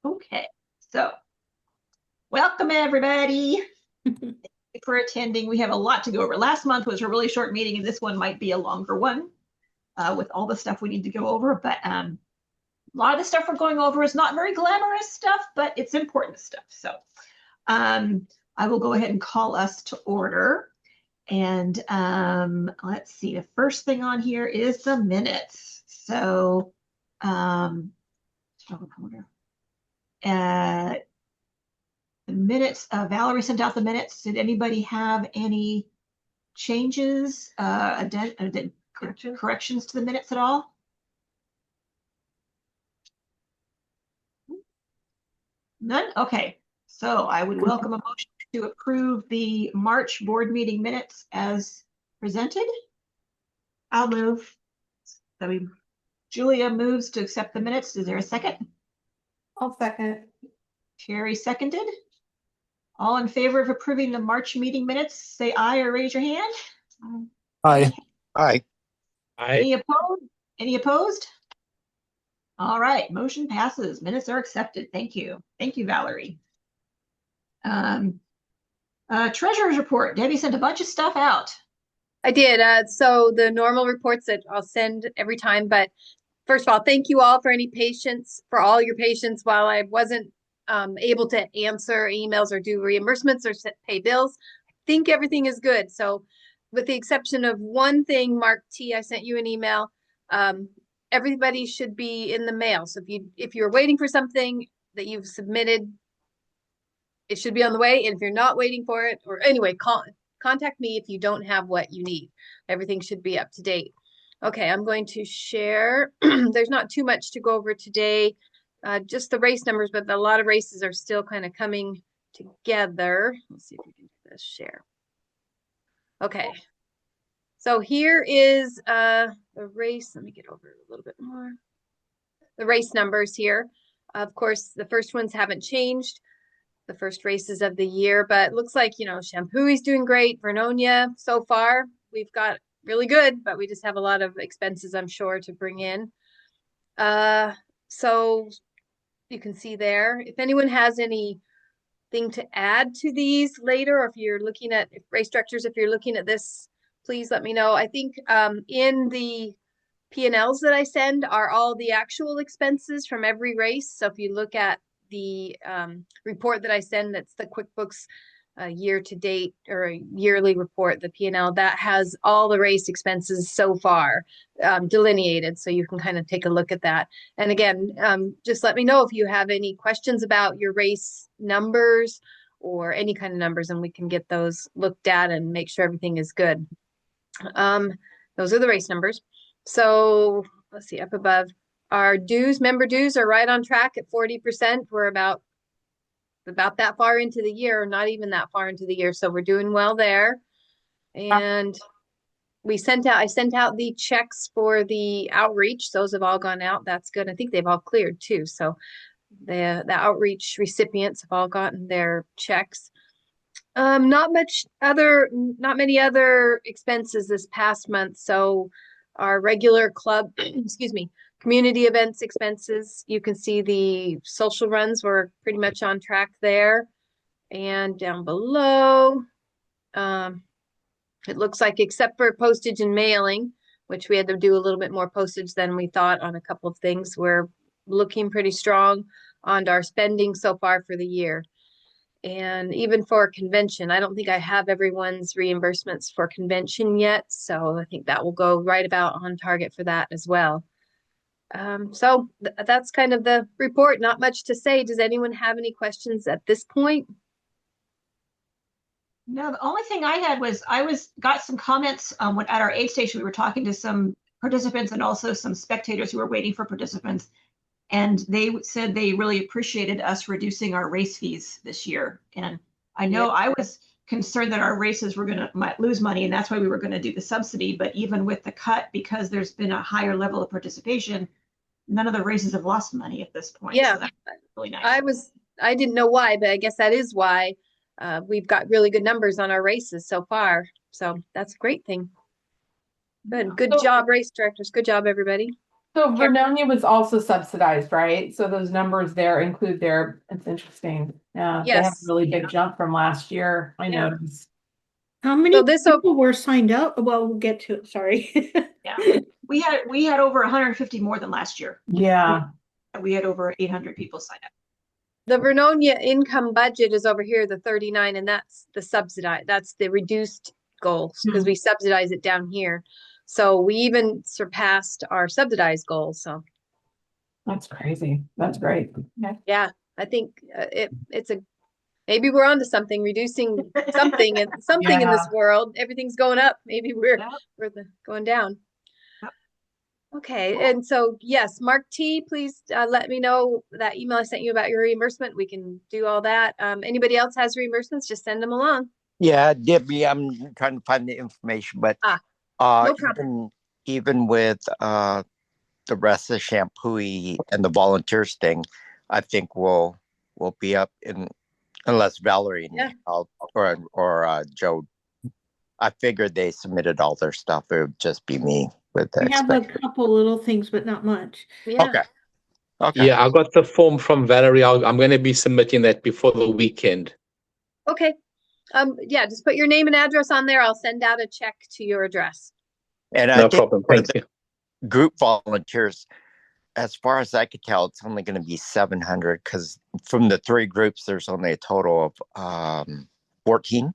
Okay, so welcome everybody. Thank you for attending. We have a lot to go over. Last month was a really short meeting, and this one might be a longer one with all the stuff we need to go over. But a lot of the stuff we're going over is not very glamorous stuff, but it's important stuff. So I will go ahead and call us to order. And let's see, the first thing on here is the minutes. So uh, the minutes, Valerie sent out the minutes. Did anybody have any changes, corrections to the minutes at all? None? Okay. So I would welcome a motion to approve the March board meeting minutes as presented. I'll move. Julia moves to accept the minutes. Is there a second? I'll second. Terry seconded. All in favor of approving the March meeting minutes, say aye or raise your hand. Aye. Aye. Any opposed? Any opposed? All right, motion passes. Minutes are accepted. Thank you. Thank you, Valerie. Treasurer's report. Debbie sent a bunch of stuff out. I did. So the normal reports that I'll send every time, but first of all, thank you all for any patience, for all your patience while I wasn't able to answer emails or do reimbursements or pay bills. I think everything is good. So with the exception of one thing, Mark T, I sent you an email. Everybody should be in the mail. So if you're waiting for something that you've submitted, it should be on the way. And if you're not waiting for it, or anyway, contact me if you don't have what you need. Everything should be up to date. Okay, I'm going to share. There's not too much to go over today, just the race numbers, but a lot of races are still kind of coming together. Let's see if we can do this, share. Okay, so here is the race. Let me get over it a little bit more. The race numbers here. Of course, the first ones haven't changed. The first races of the year, but it looks like, Shampooey's doing great. Vernonia, so far, we've got really good, but we just have a lot of expenses, I'm sure, to bring in. So you can see there, if anyone has anything to add to these later, or if you're looking at race directors, if you're looking at this, please let me know. I think in the P&Ls that I send are all the actual expenses from every race. So if you look at the report that I send, that's the QuickBooks year to date or a yearly report, the P&L, that has all the race expenses so far delineated, so you can kind of take a look at that. And again, just let me know if you have any questions about your race numbers or any kind of numbers, and we can get those looked at and make sure everything is good. Those are the race numbers. So let's see, up above, our dues, member dues are right on track at 40%. We're about that far into the year, not even that far into the year. So we're doing well there. And I sent out the checks for the outreach. Those have all gone out. That's good. I think they've all cleared too. So the outreach recipients have all gotten their checks. Not many other expenses this past month. So our regular club, excuse me, community events expenses, you can see the social runs were pretty much on track there. And down below, it looks like except for postage and mailing, which we had to do a little bit more postage than we thought on a couple of things, we're looking pretty strong on our spending so far for the year. And even for convention, I don't think I have everyone's reimbursements for convention yet. So I think that will go right about on target for that as well. So that's kind of the report. Not much to say. Does anyone have any questions at this point? No, the only thing I had was got some comments at our aid station. We were talking to some participants and also some spectators who were waiting for participants. And they said they really appreciated us reducing our race fees this year. And I know I was concerned that our races might lose money, and that's why we were going to do the subsidy. But even with the cut, because there's been a higher level of participation, none of the races have lost money at this point. Yeah, so that's really nice. I didn't know why, but I guess that is why we've got really good numbers on our races so far. So that's a great thing. Good job, race directors. Good job, everybody. So Vernonia was also subsidized, right? So those numbers there include their, it's interesting. Yeah, they have a Yes. really big jump from last year, I Yeah. noticed. How many So this, people were signed up? Well, we'll get to it, sorry. Yeah. We had over 150 more than last year. Yeah, We had over 800 people sign up. the Vernonia income budget is over here, the 39, and that's the subsidized, that's the reduced goals because we subsidize it down here. So we even surpassed our subsidized goals. So that's crazy. That's great. Okay. yeah, I think it's a maybe we're onto something, reducing something and something in this world. Everything's going up. Maybe we're going down. Yep. Okay, and so yes, Mark T, please let me know that email I sent you about your reimbursement. We can do all that. Anybody else has reimbursements? Just send them along. Yeah, Debbie, I'm trying to find the information, but No problem. even with the rest of the shampoo and the volunteers thing, I think we'll be up in unless Valerie needs help or Joe. I figured they submitted all their stuff. It would just be me with the We have a couple little things, but not much. Yeah. Okay. Yeah, I got the form from Valerie. I'm going to be submitting that before the weekend. Okay. Yeah, just put your name and address on there. I'll send out a check to your address. And No problem. Thank you. Group volunteers, as far as I could tell, it's only going to be 700 because from the 3 groups, there's only a total of 14.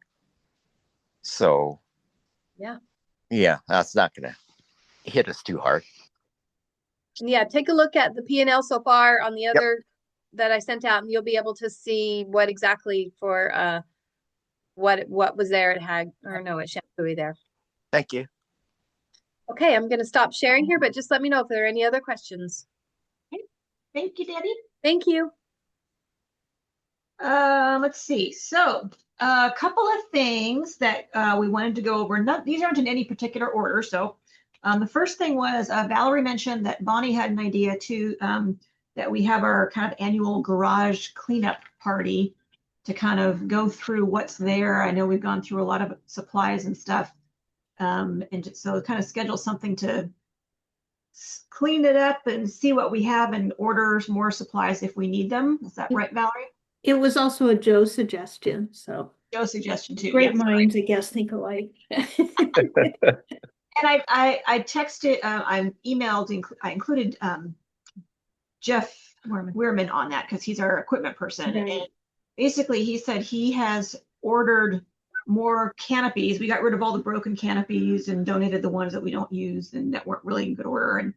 So, yeah, that's not going to hit us too hard. And yeah, take a look at the P&L so far on the other that I sent out, and you'll be able to see what exactly for what was there at Hag or no at Shampooey there. Thank you. Okay, I'm going to stop sharing here, but just let me know if there are any other questions. Okay. Thank you, Debbie. Thank you. Let's see. So a couple of things that we wanted to go over. These aren't in any particular order. So the first thing was Valerie mentioned that Bonnie had an idea too, that we have our kind of annual garage cleanup party to kind of go through what's there. I know we've gone through a lot of supplies and stuff. And so kind of schedule something to clean it up and see what we have and order more supplies if we need them. Is that right, Valerie? It was also a Joe suggestion, so. Joe's suggestion too. Great yes, minds, I guess, think alike. And I texted, I emailed, I included Jeff Weirman on that because he's our equipment person. Right. And basically he said he has ordered more canopies. We got rid of all the broken canopies and donated the ones that we don't use and that weren't really in good order.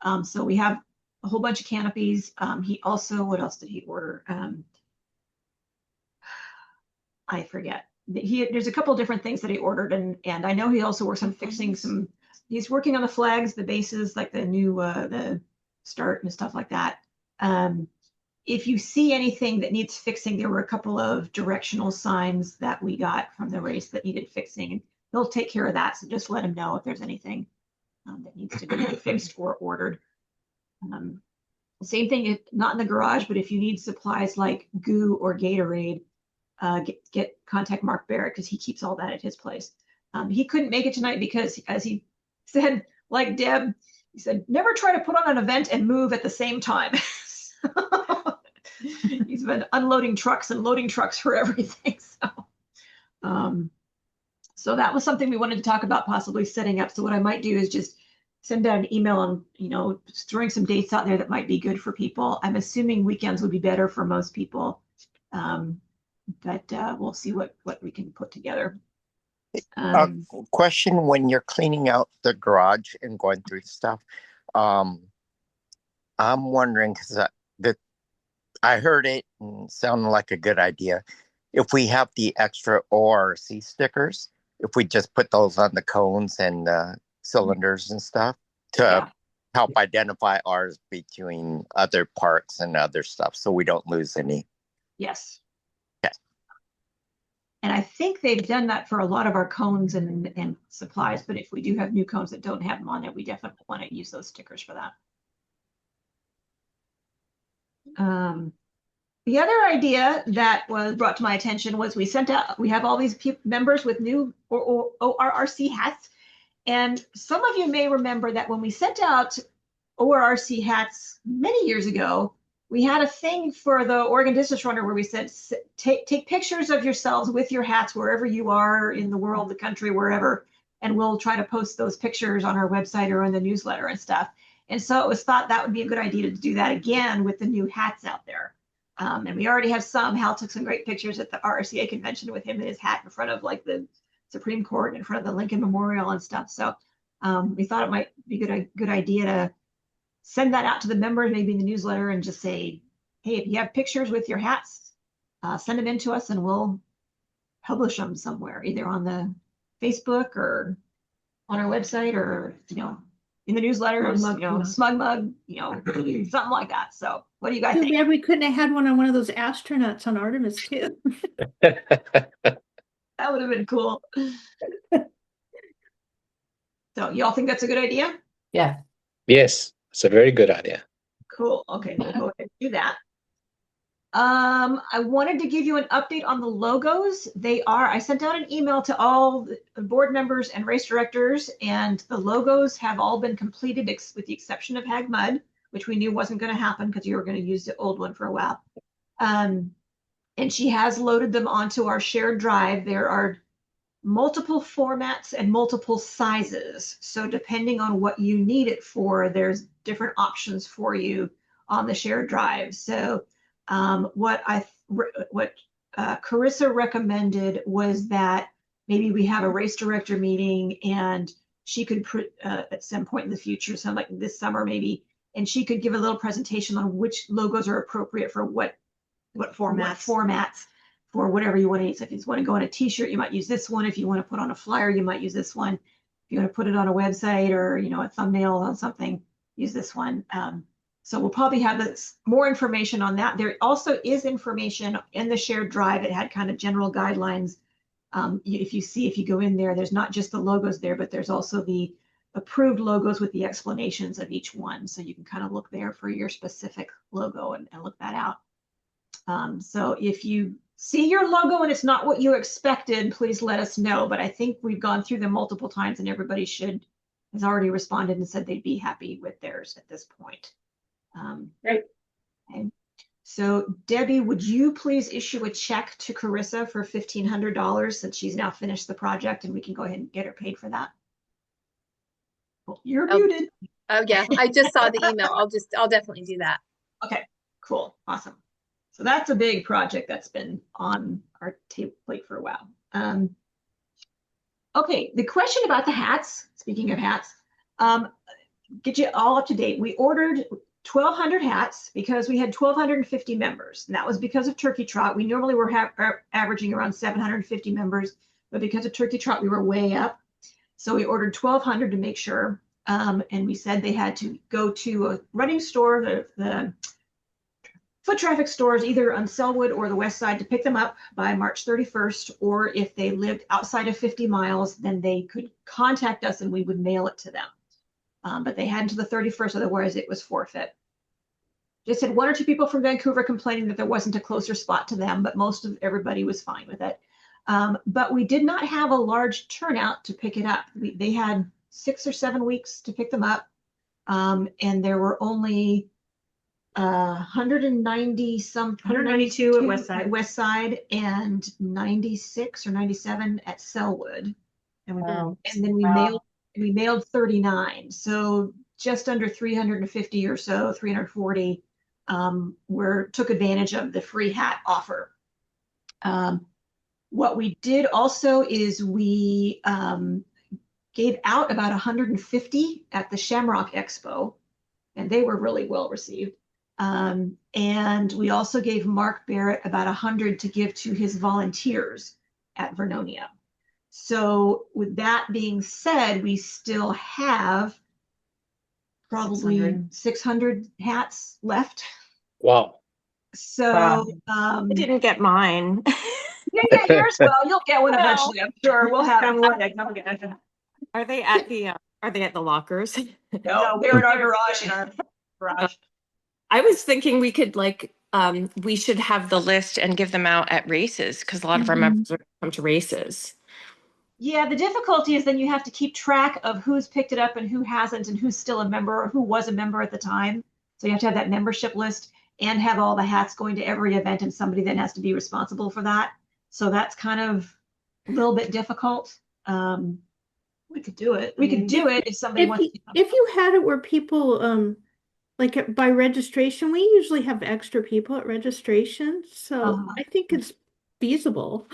And so we have a whole bunch of canopies. He also, what else did he order? I forget. There's a couple of different things that he ordered, and I know he also works on fixing some. He's working on the flags, the bases, like the new the start and stuff like that. If you see anything that needs fixing, there were a couple of directional signs that we got from the race that needed fixing, and he'll take care of that. So just let him know if there's anything that needs to be fixed or ordered. Same thing, not in the garage, but if you need supplies like goo or Gatorade, contact Mark Barrett because he keeps all that at his place. He couldn't make it tonight because, as he said, like Deb, he said, never try to put on an event and move at the same time. He's been unloading trucks and loading trucks for everything. So that was something we wanted to talk about possibly setting up. So what I might do is just send out an email and, throwing some dates out there that might be good for people. I'm assuming weekends would be better for most people. But we'll see what we can put together. Question: when you're cleaning out the garage and going through stuff, I'm wondering because I heard it and sounded like a good idea. If we have the extra ORRC stickers, if we just put those on the cones and cylinders and stuff to help identify ours between other parks and other stuff, so we don't lose any. Yes. And I think they've done that for a lot of our cones and supplies, but if we do have new cones that don't have them on it, we definitely want to use those stickers for that. The other idea that was brought to my attention was we have all these members with new ORRC hats. And some of you may remember that when we sent out ORRC hats many years ago, we had a thing for the Oregon Distance Runner where we said, take pictures of yourselves with your hats wherever you are in the world, the country, wherever, and we'll try to post those pictures on our website or in the newsletter and stuff. And so it was thought that would be a good idea to do that again with the new hats out there. And we already have some. Hal took some great pictures at the RRCA convention with him in his hat in front of like the Supreme Court, in front of the Lincoln Memorial and stuff. So we thought it might be a good idea to send that out to the members, maybe in the newsletter, and just say, hey, if you have pictures with your hats, send them in to us and we'll publish them somewhere, either on the Facebook or on our website, or, you know, in the newsletter, or, you know, Smug Mug, you know, something like that. So what do you guys Too think? bad we couldn't have had one on one of those astronauts on Artemis too. That would have been cool. So y'all think that's a good idea? Yeah. Yes, it's a very good idea. Cool. Okay, we'll go ahead and do that. I wanted to give you an update on the logos. I sent out an email to all the board members and race directors, and the logos have all been completed with the exception of Hag Mud, which we knew wasn't going to happen because you were going to use the old one for a while. And she has loaded them onto our shared drive. There are multiple formats and multiple sizes. So depending on what you need it for, there's different options for you on the shared drive. So what Carissa recommended was that maybe we have a race director meeting, and she could at some point in the future, so like this summer maybe, and she could give a little presentation on which logos are appropriate for what formats for whatever you want to use. If you want to go on a t-shirt, you might use this one. If you want to put on a flyer, you might use this one. If you want to put it on a website or, you know, a thumbnail on something, use this one. So we'll probably have more information on that. There also is information in the shared drive. It had kind of general guidelines. If you go in there, there's not just the logos there, but there's also the approved logos with the explanations of each one. So you can kind of look there for your specific logo and look that out. So if you see your logo and it's not what you expected, please let us know. But I think we've gone through them multiple times and everybody has already responded and said they'd be happy with theirs at this point. Great. Okay. So Debbie, would you please issue a check to Carissa for $1,500 since she's now finished the project, and we can go ahead and get her paid for that? Well, you're muted. Oh yeah, I just saw the email. I'll definitely do that. Okay, cool, awesome. So that's a big project that's been on our plate for a while. Okay, the question about the hats, speaking of hats, get you all up to date. We ordered 1,200 hats because we had 1,250 members. And that was because of Turkey Trot. We normally were averaging around 750 members, but because of Turkey Trot, we were way up. So we ordered 1,200 to make sure. And we said they had to go to a running store, the foot traffic stores, either on Selwood or the West Side, to pick them up by March 31st. Or if they lived outside of 50 miles, then they could contact us and we would mail it to them. But they had until the 31st, otherwise it was forfeit. Just had one or two people from Vancouver complaining that there wasn't a closer spot to them, but most of everybody was fine with it. But we did not have a large turnout to pick it up. They had 6 or 7 weeks to pick them up. And there were only 192 at West Side and 96 or 97 at Selwood. And then we mailed 39. So just under 350 or so, 340 took advantage of the free hat offer. What we did also is we gave out about 150 at the Shamrock Expo, and they were really well received. And we also gave Mark Barrett about 100 to give to his volunteers at Vernonia. So with that being said, we still have probably 600 hats left. Wow. So I didn't get mine. yeah, yours will. You'll get one eventually, I'm sure. We'll have it. Are they at the lockers? No, they're in our garage. I was thinking we could we should have the list and give them out at races because a lot of our members would come to races. Yeah, the difficulty is then you have to keep track of who's picked it up and who hasn't and who's still a member or who was a member at the time. So you have to have that membership list and have all the hats going to every event and somebody then has to be responsible for that. So that's kind of a little bit difficult. We could do it. We could do it if somebody If wants you, to. if you had it where people, like by registration, we usually have extra people at registration, so I think it's feasible.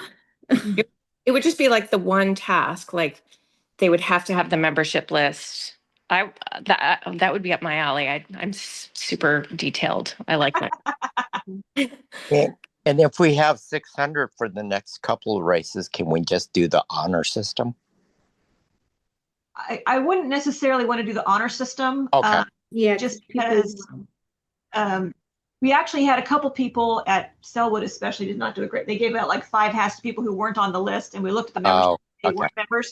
It would just be like the one task, like they would have to have the membership list. That would be up my alley. I'm super detailed. I like that. And if we have 600 for the next couple of races, can we just do the honor system? I wouldn't necessarily want to do the honor system. Okay. Yeah, Just people- because we actually had a couple people at Selwood especially did not do a great. They gave out like 5 hats to people who weren't on the list, and we looked at the members. Oh, They okay. weren't members.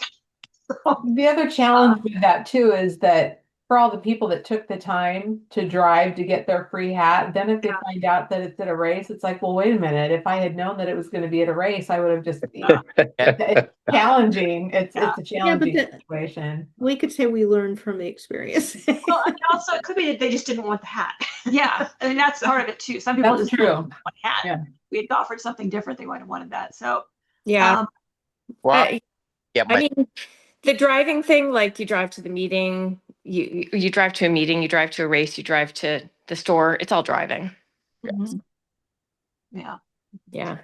The other challenge with that too is that for all the people that took the time to drive to get their free hat, then if they find out that it's at a race, it's like, well, wait a minute. If I had known that it was going to be at a race, I would have just. It's challenging. It's a challenging situation. we could say we learned from the experience. Well, and also it could be that they just didn't want the hat. Yeah, I mean that's part of it too. Some people That's just true. didn't want the hat. Yeah. We had offered something different. They might have wanted that. So Yeah. Well, yeah, I mean, the driving thing, like you drive to the meeting, you drive to a meeting, you drive to a race, you drive to the store. It's all driving. yeah. Yeah.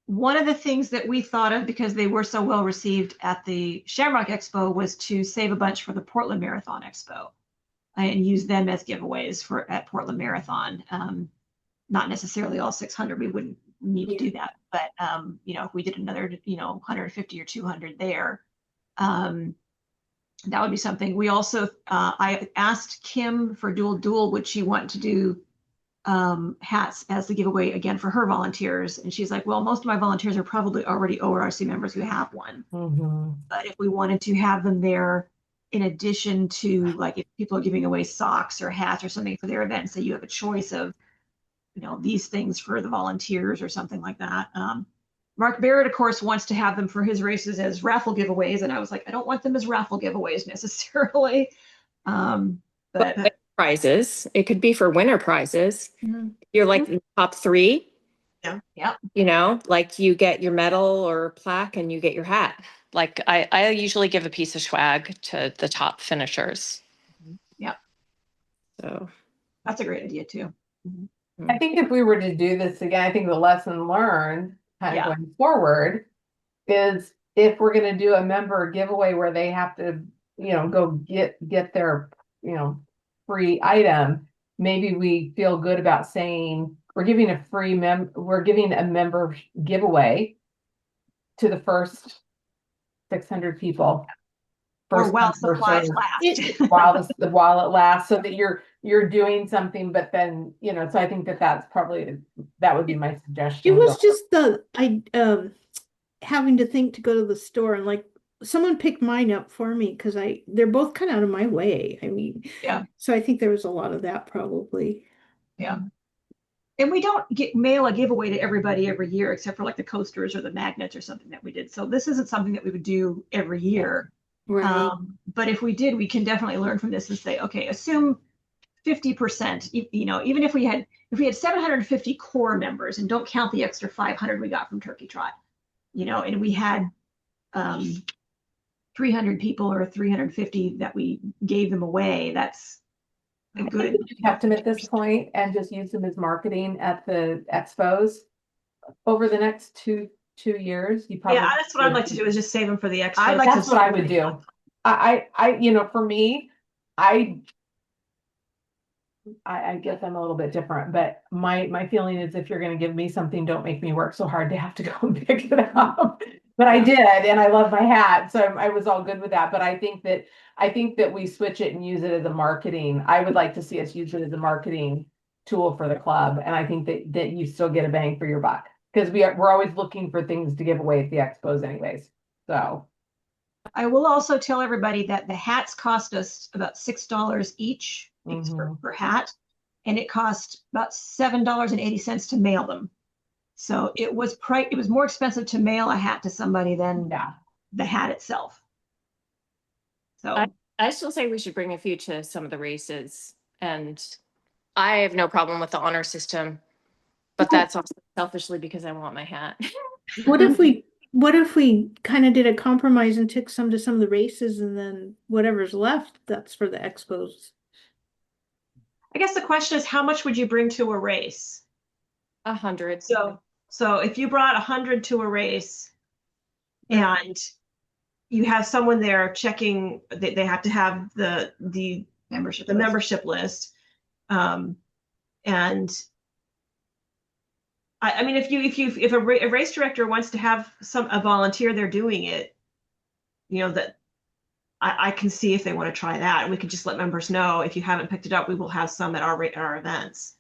One of the things that we thought of because they were so well received at the Shamrock Expo was to save a bunch for the Portland Marathon Expo and use them as giveaways for at Portland Marathon. Not necessarily all 600, we wouldn't need to do that, but if we did another 150 or 200 there, that would be something. We also I asked Kim for dual would she want to do hats as the giveaway again for her volunteers, and she's like, well, most of my volunteers are probably already ORRC members who have one, but if we wanted to have them there in addition to, like, if people are giving away socks or hats or something for their event, so you have a choice of these things for the volunteers or something like that. Mark Barrett, of course, wants to have them for his races as raffle giveaways, and I was like, I don't want them as raffle giveaways necessarily. But prizes. It could be for winner prizes. You're like the top 3. Yeah. Like you get your medal or plaque and you get your hat. Like I usually give a piece of swag to the top finishers. Yeah. So that's a great idea too. I think if we were to do this again, I think the lesson learned kind of going forward is if we're going to do a member giveaway where they have to, go get their, free item, maybe we feel good about saying we're giving a member giveaway to the first 600 people. Or while supplies last. while it lasts, so that you're doing something, but then so I think that would be my suggestion. It was just having to think to go to the store and like someone picked mine up for me because they're both kind of out of my way. I mean, so I think there was a lot of that probably. Yeah. And we don't mail a giveaway to everybody every year except for like the coasters or the magnets or something that we did. So this isn't something that we would do every year. Right. But if we did, we can definitely learn from this and say, okay, assume 50%, even if we had 750 core members and don't count the extra 500 we got from Turkey Trot, and we had 300 people or 350 that we gave them away, that's a good. You kept them at this point and just use them as marketing at the expos over the next two years. That's what I'd like to do is just save them for the expos. That's what I would do. For me, I guess I'm a little bit different, but my feeling is if you're going to give me something, don't make me work so hard to have to go and pick it up. But I did, and I love my hat, so I was all good with that. But I think that we switch it and use it as a marketing. I would like to see us use it as a marketing tool for the club, and I think that you still get a bang for your buck because we're always looking for things to give away at the expos, anyways. So I will also tell everybody that the hats cost us about $6 each per hat, and it cost about $7.80 to mail them. So it was more expensive to mail a hat to somebody than the hat itself. So I still say we should bring a few to some of the races, and I have no problem with the honor system, but that's also selfishly because I want my hat. What if we kind of did a compromise and took some to some of the races, and then whatever's left, that's for the expos? I guess the question is, how much would you bring to a race? 100. So if you brought 100 to a race, and you have someone there checking, they have to have the membership list. And I mean, if a race director wants to have a volunteer there doing it, that I can see if they want to try that, and we could just let members know, if you haven't picked it up, we will have some at our events.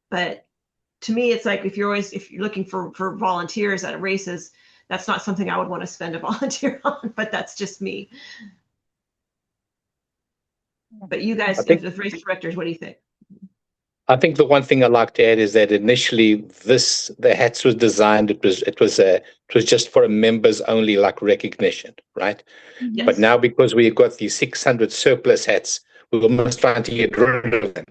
But to me, it's like, if you're looking for volunteers at races, that's not something I would want to spend a volunteer on, but that's just me. But you guys, as race directors, what do you think? I think the one thing I'd like to add is that initially the hats was designed, it was just for a members only, like, recognition, right? Yes. But now, because we've got these 600 surplus hats, we're almost trying to get rid of them.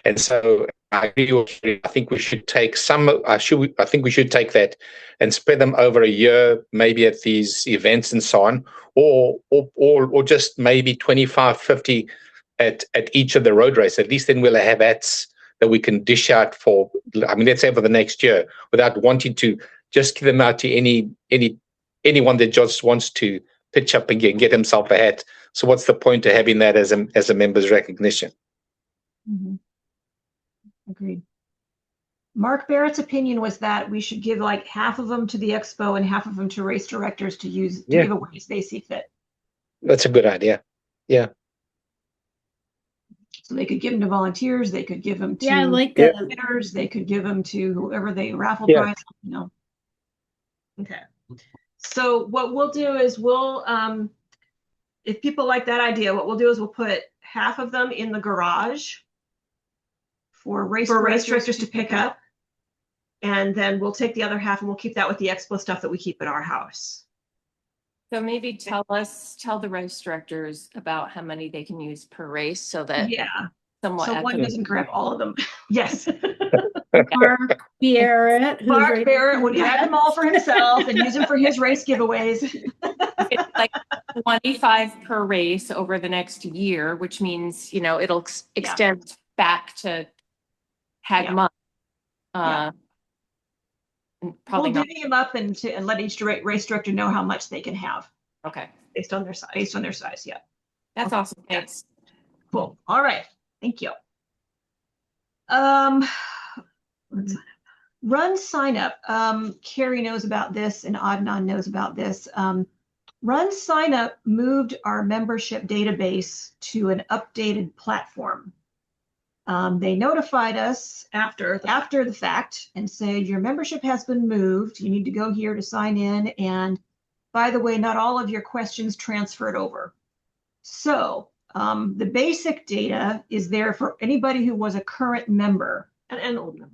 And so I agree with you. I think we should take I think we should take that and spread them over a year, maybe at these events and so on, or just maybe 25, 50 at each of the road races. At least then we'll have hats that we can dish out for, I mean, let's say for the next year, without wanting to just give them out to anyone that just wants to pitch up and get himself a hat. So what's the point of having that as a member's recognition? Mm-hmm. Agreed. Mark Barrett's opinion was that we should give like half of them to the expo and half of them to race directors to use to give away as they see fit. That's a good idea. Yeah. So they could give them to volunteers, they could give them to I like that. winners, they could give them to whoever they raffle prize, Okay. So what we'll do is if people like that idea, what we'll do is we'll put half of them in the garage for race directors to pick up. And then we'll take the other half and we'll keep that with the expo stuff that we keep at our house. So maybe tell the race directors about how many they can use per race, so that so one doesn't grab all of them. Yes. Mark Barrett would grab them all for himself and use them for his race giveaways. It's like 25 per race over the next year, which means, it'll extend back to Hag month. Probably we'll divvy them up and let each race director know how much they can have. Okay. Based on their size. Yeah. That's awesome. Thanks. Cool. All right. Thank you. Run sign up. Carrie knows about this and Adnan knows about this. Run sign up moved our membership database to an updated platform. They notified us after the fact and said, your membership has been moved. You need to go here to sign in. And by the way, not all of your questions transferred over. So the basic data is there for anybody who was a current member. An old member.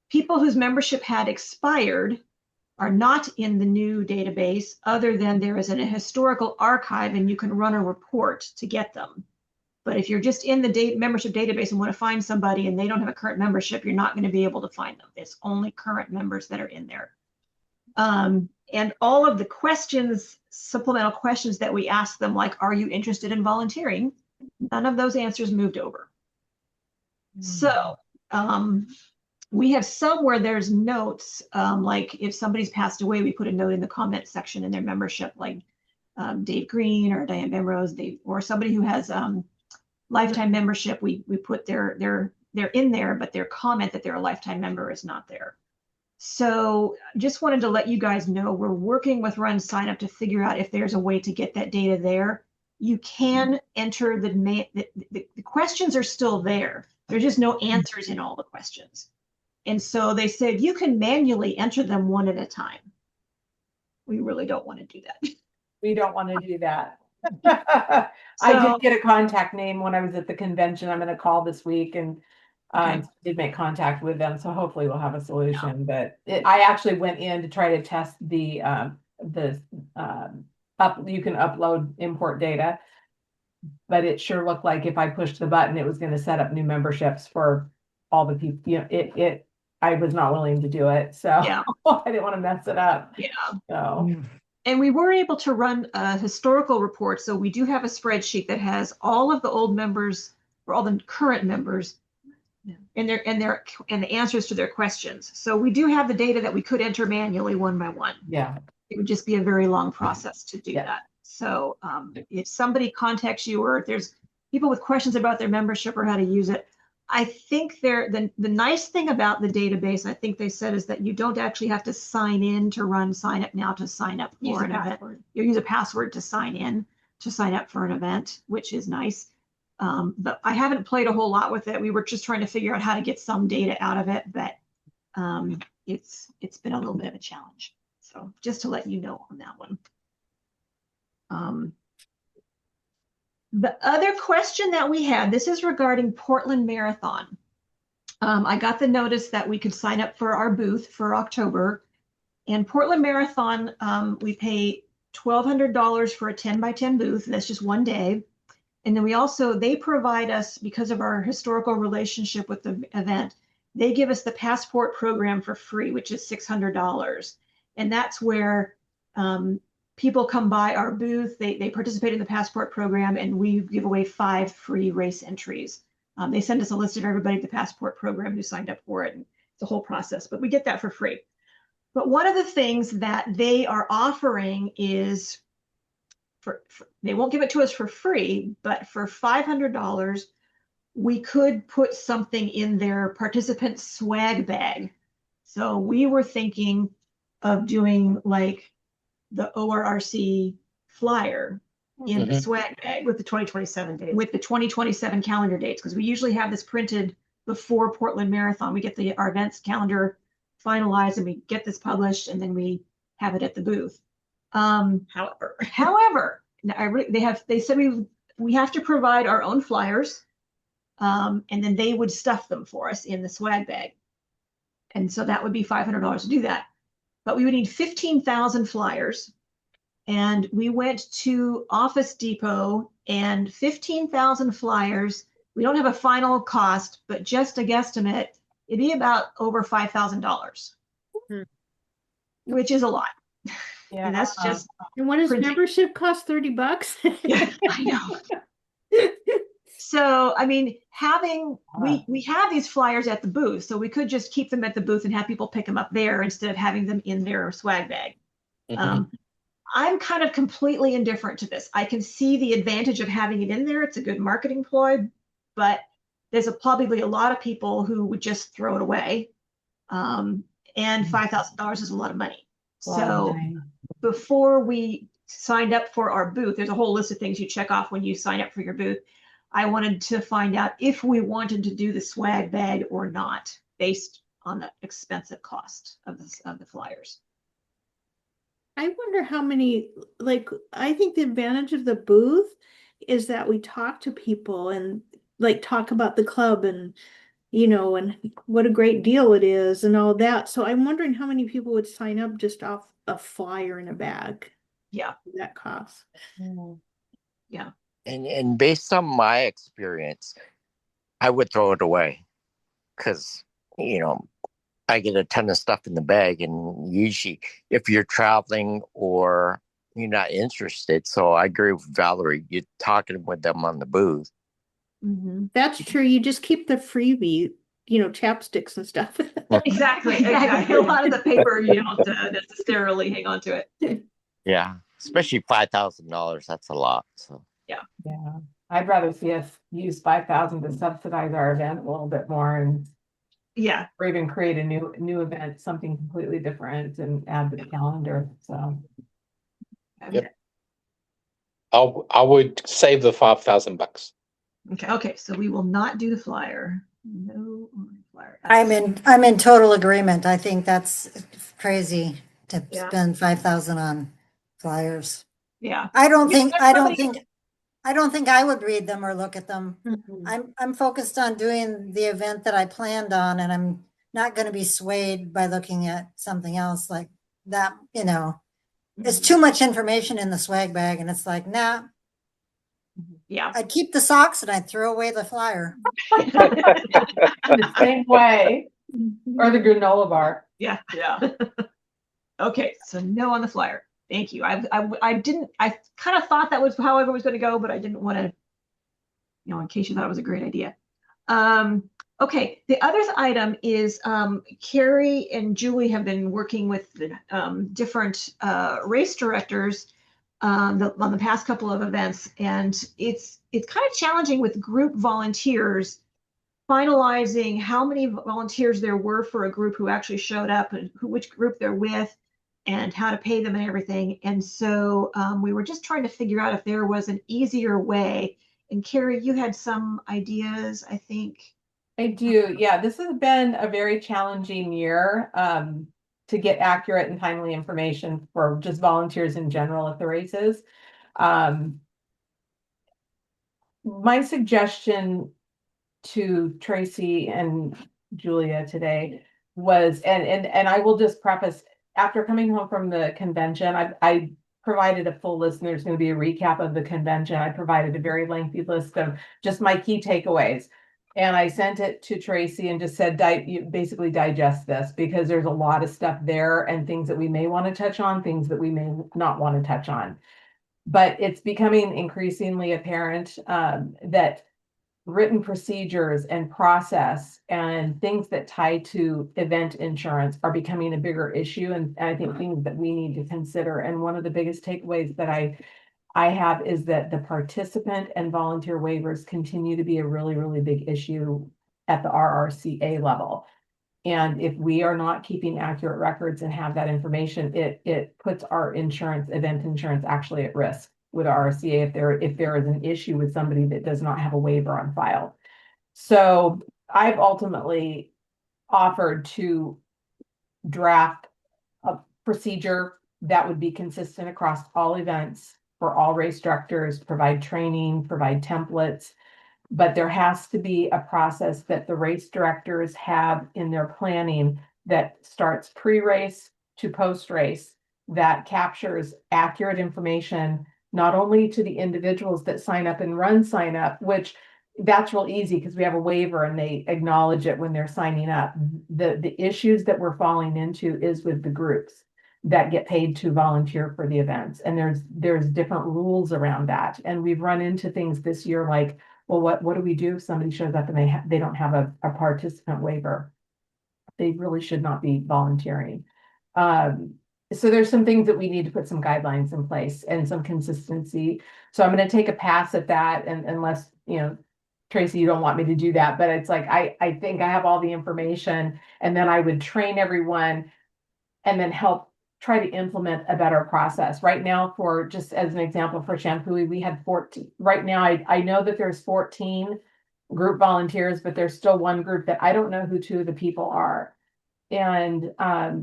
People whose membership had expired are not in the new database, other than there is a historical archive and you can run a report to get them. But if you're just in the membership database and want to find somebody and they don't have a current membership, you're not going to be able to find them. It's only current members that are in there. And all of the questions, supplemental questions that we ask them, like, are you interested in volunteering? None of those answers moved over. So we have somewhere there's notes, like if somebody's passed away, we put a note in the comment section in their membership, like Dave Green or Diane Bemrose, or somebody who has lifetime membership, we put they're in there, but their comment that they're a lifetime member is not there. So just wanted to let you guys know we're working with Run Sign Up to figure out if there's a way to get that data there. You can enter the questions are still there. There's just no answers in all the questions. And so they said you can manually enter them one at a time. We really don't want to do that. We don't want to do that. I did get a contact name when I was at the convention. I'm going to call this week and Okay. Did make contact with them, so hopefully we'll have a solution. But I actually went in to try to test the you can upload import data, but it sure looked like if I pushed the button, it was going to set up new memberships for all the people. You know, I was not willing to do it, so Yeah. I didn't want to mess it up. Yeah. So. And we were able to run a historical report. So we do have a spreadsheet that has all of the old members or all the current members and the answers to their questions. So we do have the data that we could enter manually one by one. Yeah. It would just be a very long process to do Yeah. that. So if somebody contacts you or if there's people with questions about their membership or how to use it, I think the nice thing about the database, I think they said, is that you don't actually have to sign in to run sign up now to sign up for an event. You use a password to sign in to sign up for an event, which is nice. But I haven't played a whole lot with it. We were just trying to figure out how to get some data out of it, but it's been a little bit of a challenge. So just to let you know on that one. The other question that we had, this is regarding Portland Marathon. I got the notice that we could sign up for our booth for October. And Portland Marathon, we pay $1,200 for a 10x10 booth. That's just one day. And then they provide us, because of our historical relationship with the event, they give us the passport program for free, which is $600. And that's where people come by our booth, they participate in the passport program, and we give away 5 free race entries. They send us a list of everybody in the passport program who signed up for it. And it's a whole process, but we get that for free. But one of the things that they are offering is, they won't give it to us for free, but for $500, we could put something in their participant swag bag. So we were thinking of doing like the ORRC flyer in the swag bag with the 2027 dates, with the 2027 calendar dates, because we usually have this printed before Portland Marathon. We get our events calendar finalized and we get this published, and then we have it at the booth. However, they said we have to provide our own flyers, and then they would stuff them for us in the swag bag. And so that would be $500 to do that. But we would need 15,000 flyers. And we went to Office Depot, and 15,000 flyers. We don't have a final cost, but just a guesstimate, it'd be about over $5,000, which is a lot. Yeah. And that's just. And what does printing. membership cost? $30? Yeah, I know. So, I mean, we have these flyers at the booth, so we could just keep them at the booth and have people pick them up there instead of having them in their swag bag. I'm kind of completely indifferent to this. I can see the advantage of having it in there. It's a good marketing ploy, but there's probably a lot of people who would just throw it away. And $5,000 is a lot of money. So before we signed up for our booth, there's a whole list of things you check off when you sign up for your booth. I wanted to find out if we wanted to do the swag bag or not, based on the expensive cost of the flyers. I wonder how many, I think the advantage of the booth is that we talk to people and talk about the club and, and what a great deal it is and all that. So I'm wondering how many people would sign up just off a flyer in a bag. Yeah. That costs. Yeah. And based on my experience, I would throw it away because, I get a ton of stuff in the bag, and usually if you're traveling or you're not interested. So I agree with Valerie. You're talking with them on the booth. That's true. You just keep the freebie, chapsticks and stuff. Exactly. A lot of the paper, you don't necessarily hang on to it. Yeah. Especially $5,000. That's a lot. So yeah. I'd rather see us use 5,000 to subsidize our event a little bit more, and or even create a new event, something completely different, and add to the calendar. So I would save the $5,000. Okay. So we will not do the flyer. No flyer. I'm in total agreement. I think that's crazy to spend 5,000 on flyers. Yeah. I don't think I don't think I would read them or look at them. Mhm. I'm focused on doing the event that I planned on, and I'm not going to be swayed by looking at something else like that. There's too much information in the swag bag, and it's like, nah, Yeah. I'd keep the socks and I'd throw away the flyer. The same way, or the granola bar. Yeah. Okay, so no on the flyer. Thank you. I kind of thought that was how everyone was going to go, but I didn't want to, in case you thought it was a great idea. Okay, the other item is Carrie and Julie have been working with the different race directors on the past couple of events, and it's kind of challenging with group volunteers finalizing how many volunteers there were for a group who actually showed up and which group they're with and how to pay them and everything. And so we were just trying to figure out if there was an easier way. And Carrie, you had some ideas, I think. I do. Yeah, this has been a very challenging year to get accurate and timely information for just volunteers in general at the races. My suggestion to Tracy and Julia today was, and I will just preface, after coming home from the convention, I provided a full list, and there's going to be a recap of the convention. I provided a very lengthy list of just my key takeaways. And I sent it to Tracy and just said, basically digest this, because there's a lot of stuff there and things that we may want to touch on, things that we may not want to touch on. But it's becoming increasingly apparent that written procedures and process and things that tie to event insurance are becoming a bigger issue. And I think things that we need to consider. And one of the biggest takeaways that I have is that the participant and volunteer waivers continue to be a really, really big issue at the RRCA level. And if we are not keeping accurate records and have that information, it puts our event insurance actually at risk with RRCA if there is an issue with somebody that does not have a waiver on file. So I've ultimately offered to draft a procedure that would be consistent across all events for all race directors, provide training, provide templates, but there has to be a process that the race directors have in their planning that starts pre-race to post-race, that captures accurate information, not only to the individuals that sign up and run sign up, which that's real easy because we have a waiver and they acknowledge it when they're signing up. The issues that we're falling into is with the groups that get paid to volunteer for the events. And there's different rules around that. And we've run into things this year like, well, what do we do if somebody shows up and they don't have a participant waiver? They really should not be volunteering. So there's some things that we need to put some guidelines in place and some consistency. So I'm going to take a pass at that, and unless, Tracy, you don't want me to do that, but it's like, I think I have all the information, and then I would train everyone and then help try to implement a better process. Right now, for just as an example, for Shampoo, we had 14. Right now, I know that there's 14 group volunteers, but there's still one group that I don't know who two of the people are. And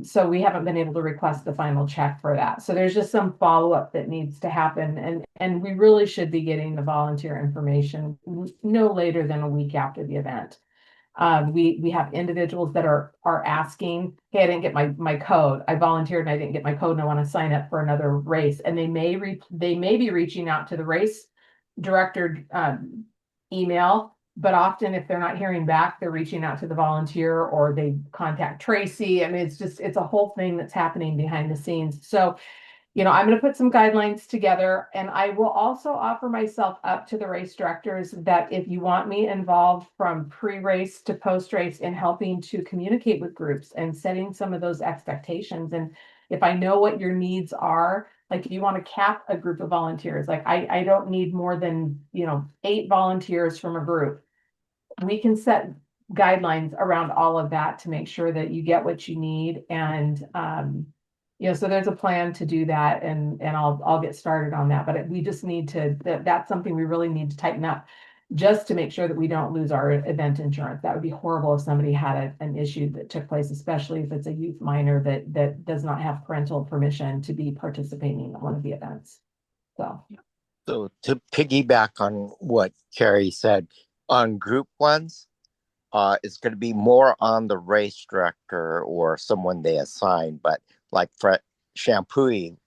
so we haven't been able to request the final check for that. So there's just some follow-up that needs to happen. And we really should be getting the volunteer information no later than a week after the event. We have individuals that are asking, hey, I didn't get my code. I volunteered and I didn't get my code and I want to sign up for another race. And they may be reaching out to the race director email, but often if they're not hearing back, they're reaching out to the volunteer or they contact Tracy. I mean, it's a whole thing that's happening behind the scenes. So I'm going to put some guidelines together, and I will also offer myself up to the race directors that if you want me involved from pre-race to post-race in helping to communicate with groups and setting some of those expectations. And if I know what your needs are, like if you want to cap a group of volunteers, like I don't need more than, 8 volunteers from a group. We can set guidelines around all of that to make sure that you get what you need. And, so there's a plan to do that, and I'll get started on that. But we just need to, that's something we really need to tighten up just to make sure that we don't lose our event insurance. That would be horrible if somebody had an issue that took place, especially if it's a youth minor that does not have parental permission to be participating in one of the events. So. So to piggyback on what Carrie said, on group ones, it's going to be more on the race director or someone they assign. But like for Shampooing,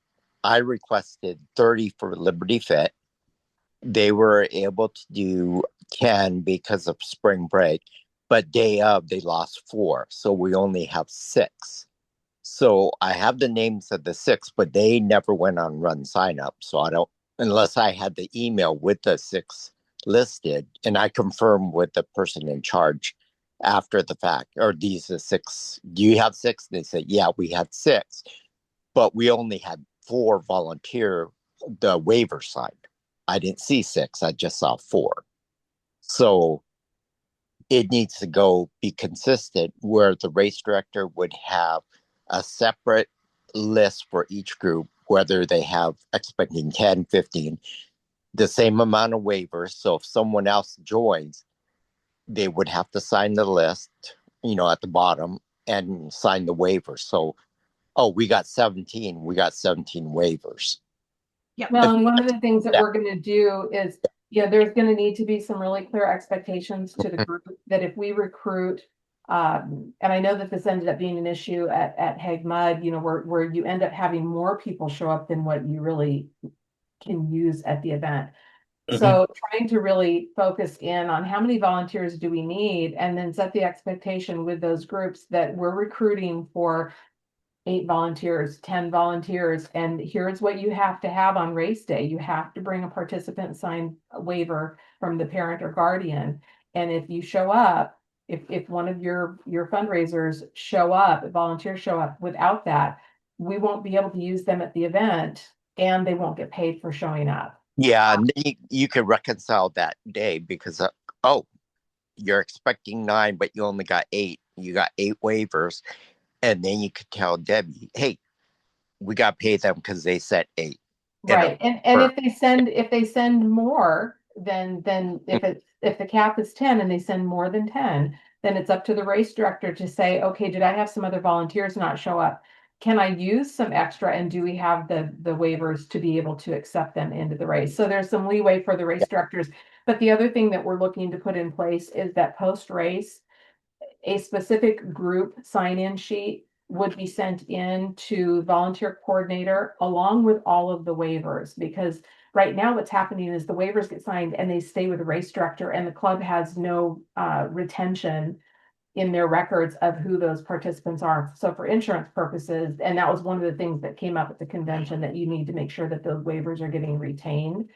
I requested 30 for Liberty Fit. They were able to do 10 because of spring break, but day of they lost 4. So we only have 6. So I have the names of the 6, but they never went on run sign up. So I don't, unless I had the email with the 6 listed, and I confirmed with the person in charge after the fact, or these are 6. Do you have 6? They said, yeah, we had 6, but we only had 4 volunteer the waiver signed. I didn't see 6. I just saw 4. So it needs to go be consistent where the race director would have a separate list for each group, whether they have expecting 10, 15, the same amount of waivers. So if someone else joins, they would have to sign the list, at the bottom and sign the waiver. So, oh, we got 17 waivers. Yep. Well, and one of the things that we're going to do is, there's going to need to be some really clear expectations to the group that if we recruit, and I know that this ended up being an issue at Hag Mud, where you end up having more people show up than what you really can use at the event. So trying to really focus in on how many volunteers do we need, and then set the expectation with those groups that we're recruiting for 8 volunteers, 10 volunteers, and here's what you have to have on race day. You have to bring a participant signed waiver from the parent or guardian. And if you show up, if one of your fundraisers volunteers show up without that, we won't be able to use them at the event and they won't get paid for showing up. Yeah, and then you could reconcile that day because, you're expecting 9, but you only got 8. You got 8 waivers. And then you could tell Debbie, hey, we got to pay them because they said 8. Right. And if they send more, then if the cap is 10 and they send more than 10, then it's up to the race director to say, okay, did I have some other volunteers not show up? Can I use some extra, and do we have the waivers to be able to accept them into the race? So there's some leeway for the race directors. But the other thing that we're looking to put in place is that post race, a specific group sign-in sheet would be sent in to volunteer coordinator along with all of the waivers, because right now what's happening is the waivers get signed and they stay with the race director, and the club has no retention in their records of who those participants are. So for insurance purposes, and that was one of the things that came up at the convention, that you need to make sure that those waivers are getting retained.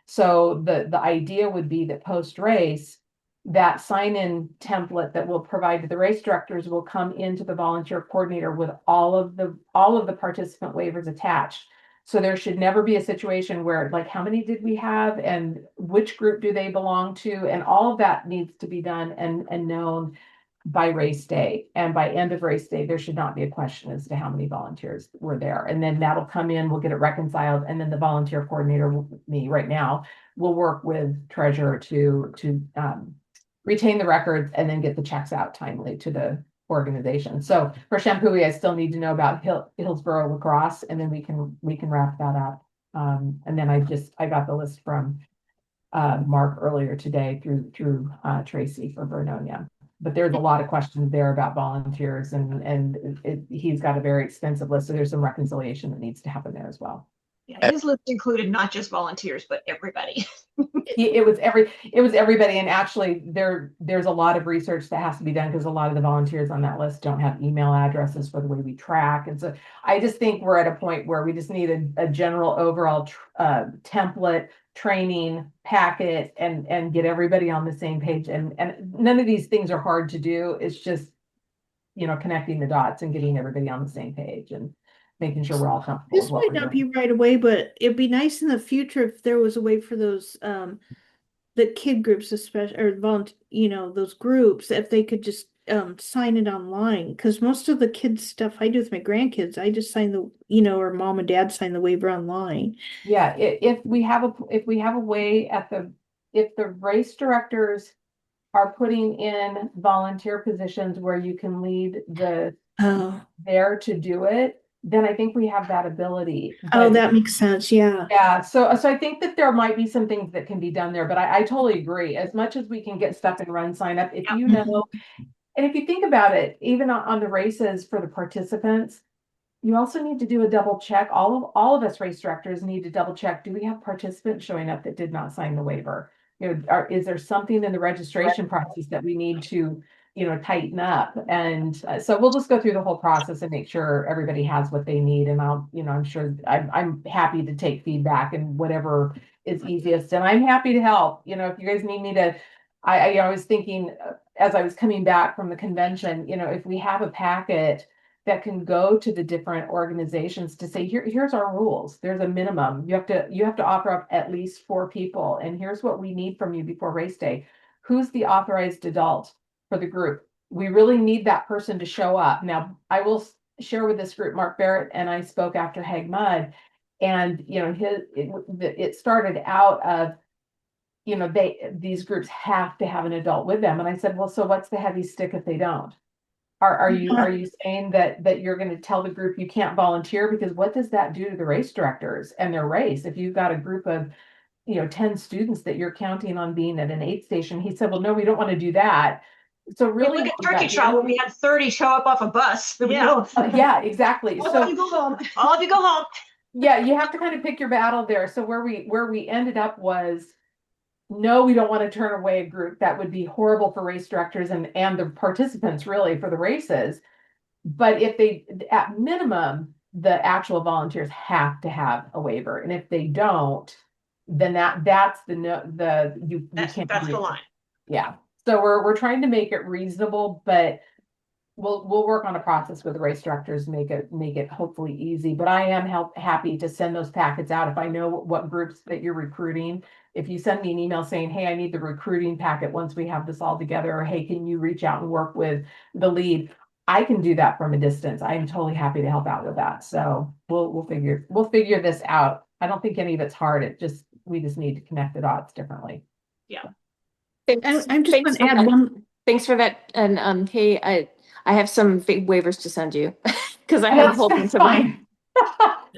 So the idea would be that post race, that sign-in template that we'll provide to the race directors will come into the volunteer coordinator with all of the participant waivers attached. So there should never be a situation where, like, how many did we have and which group do they belong to? And all of that needs to be done and known by race day. And by end of race day, there should not be a question as to how many volunteers were there. And then that'll come in, we'll get it reconciled. And then the volunteer coordinator, me right now, will work with treasurer to retain the records and then get the checks out timely to the organization. So for Shampooey, I still need to know about Hillsborough Lacrosse, and then we can wrap that up. And then I got the list from Mark earlier today through Tracy for Vernonia. But there's a lot of questions there about volunteers, and he's got a very extensive list. So there's some reconciliation that needs to happen there as well. Yeah, his list included not just volunteers, but everybody. It was everybody. And actually there's a lot of research that has to be done because a lot of the volunteers on that list don't have email addresses for the way we track. And so I just think we're at a point where we just need a general overall template, training packet, and get everybody on the same page. And none of these things are hard to do. It's just, connecting the dots and getting everybody on the same page and making sure we're all comfortable. This might not be right away, but it'd be nice in the future if there was a way for those the kid groups, especially, or those groups, if they could just sign it online. Because most of the kids stuff I do with my grandkids, I just sign or mom and dad sign the waiver online. Yeah, if we have a way if the race directors are putting in volunteer positions where you can lead there to do it, then I think we have that ability. Oh, But that makes sense. Yeah. yeah, so I think that there might be some things that can be done there, but I totally agree. As much as we can get stuff and run sign up, if you know, and if you think about it, even on the races for the participants, you also need to do a double check. All of us race directors need to double check. Do we have participants showing up that did not sign the waiver? Is there something in the registration process that we need to, tighten up? And so we'll just go through the whole process and make sure everybody has what they need. And I'm sure I'm happy to take feedback and whatever is easiest. And I'm happy to help. If you guys need me to, I was thinking as I was coming back from the convention, if we have a packet that can go to the different organizations to say, here's our rules. There's a minimum. You have to offer up at least 4 people. And here's what we need from you before race day. Who's the authorized adult for the group? We really need that person to show up. Now, I will share with this group, Mark Barrett and I spoke after Hag Mud, and it started out of, these groups have to have an adult with them. And I said, well, so what's the heavy stick if they don't? Are you saying that you're going to tell the group you can't volunteer? Because what does that do to the race directors and their race? If you've got a group of 10 students that you're counting on being at an aid station, he said, well, no, we don't want to do that. So really, look at Turkey Trot when we had 30 show up off a bus. Yeah, exactly. All of you go home. All of you go home. Yeah, you have to kind of pick your battle there. So where we ended up was, no, we don't want to turn away a group. That would be horrible for race directors and the participants really for the races. But if they, at minimum, the actual volunteers have to have a waiver. And if they don't, then that's you can't. That's the line. Yeah. So we're trying to make it reasonable, but we'll work on a process with the race directors, make it hopefully easy. But I am happy to send those packets out if I know what groups that you're recruiting. If you send me an email saying, hey, I need the recruiting packet once we have this all together, or hey, can you reach out and work with the lead? I can do that from a distance. I am totally happy to help out with that. So we'll figure this out. I don't think any of it's hard. We just need to connect the dots differently. Yeah. I'm just going to add one. Thanks for that. And hey, I have some big waivers to send you because I have a whole bunch of them.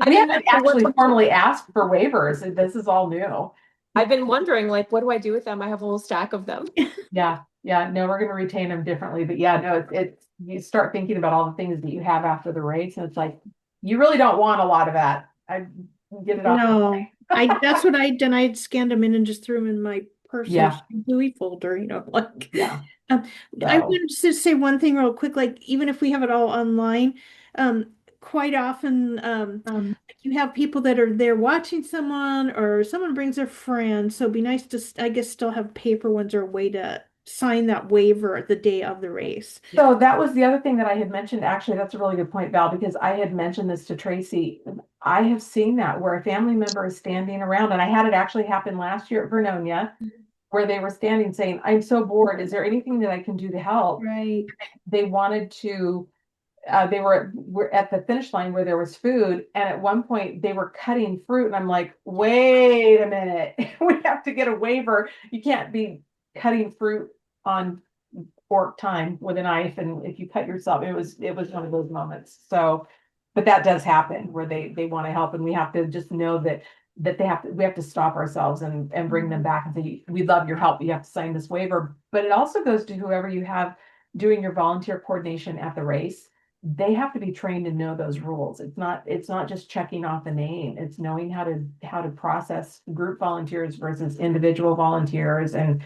We haven't actually formally asked for waivers. This is all new. I've been wondering, like, what do I do with them? I have a whole stack of them. Yeah. No, we're going to retain them differently. But yeah, no, it's you start thinking about all the things that you have after the race, and it's like you really don't want a lot of that. I get it off. No, that's what I'd done. I'd scanned them in and just threw them in my personal GUI folder. Yeah. I wanted to say one thing real quick. Like, even if we have it all online, quite often you have people that are there watching someone, or someone brings a friend. So it'd be nice to, I guess, still have paper ones or a way to sign that waiver the day of the race. So that was the other thing that I had mentioned. Actually, that's a really good point, Val, because I had mentioned this to Tracy. I have seen that where a family member is standing around, and I had it actually happen last year at Vernonia, where they were standing saying, I'm so bored. Is there anything that I can do to help? Right. They wanted to, they were at the finish line where there was food. And at one point they were cutting fruit. And I'm like, wait a minute, we have to get a waiver. You can't be cutting fruit on fork time with a knife. And if you cut yourself, it was one of those moments. So, but that does happen where they want to help. And we have to just know that we have to stop ourselves and bring them back and say, we love your help. You have to sign this waiver. But it also goes to whoever you have doing your volunteer coordination at the race. They have to be trained to know those rules. It's not just checking off a name. It's knowing how to process group volunteers versus individual volunteers. And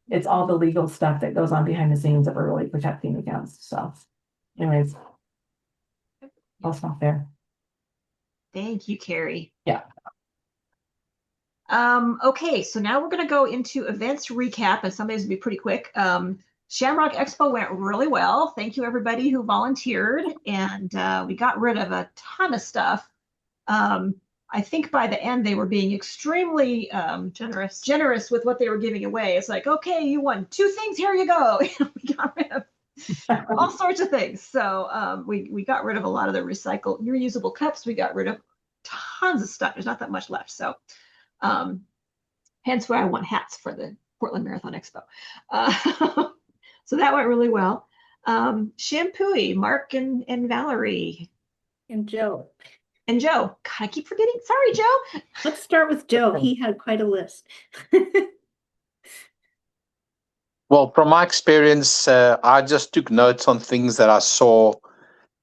it's all the legal stuff that goes on behind the scenes that we're really protecting against. So anyways, I'll stop there. Thank you, Carrie. Yeah. Okay, so now we're going to go into events recap, and some of these will be pretty quick. Shamrock Expo went really well. Thank you, everybody who volunteered, and we got rid of a ton of stuff. I think by the end, they were being extremely generous with what they were giving away. It's like, okay, you won 2 things, here you go. We got rid of all sorts of things. So we got rid of a lot of the reusable cups. We got rid of tons of stuff. There's not that much left. So hence why I won hats for the Portland Marathon Expo. So that went really well. Shampooey, Mark and Valerie. And Joe. And Joe. God, I keep forgetting. Sorry, Joe. Let's start with Joe. He had quite a list. Well, from my experience, I just took notes on things that I saw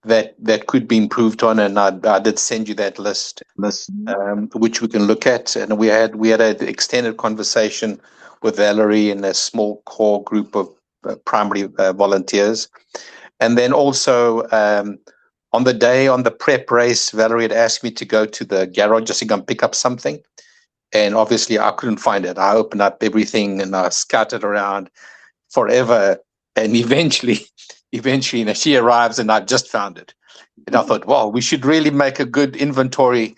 that could be improved on, and I did send you that list, which we can look at. And we had an extended conversation with Valerie and a small core group of primary volunteers, and then also on the prep race, Valerie had asked me to go to the garage just to go and pick up something, and obviously I couldn't find it. I opened up everything and I scattered around forever, and eventually she arrives and I just found it, and I thought, well, we should really make a good inventory,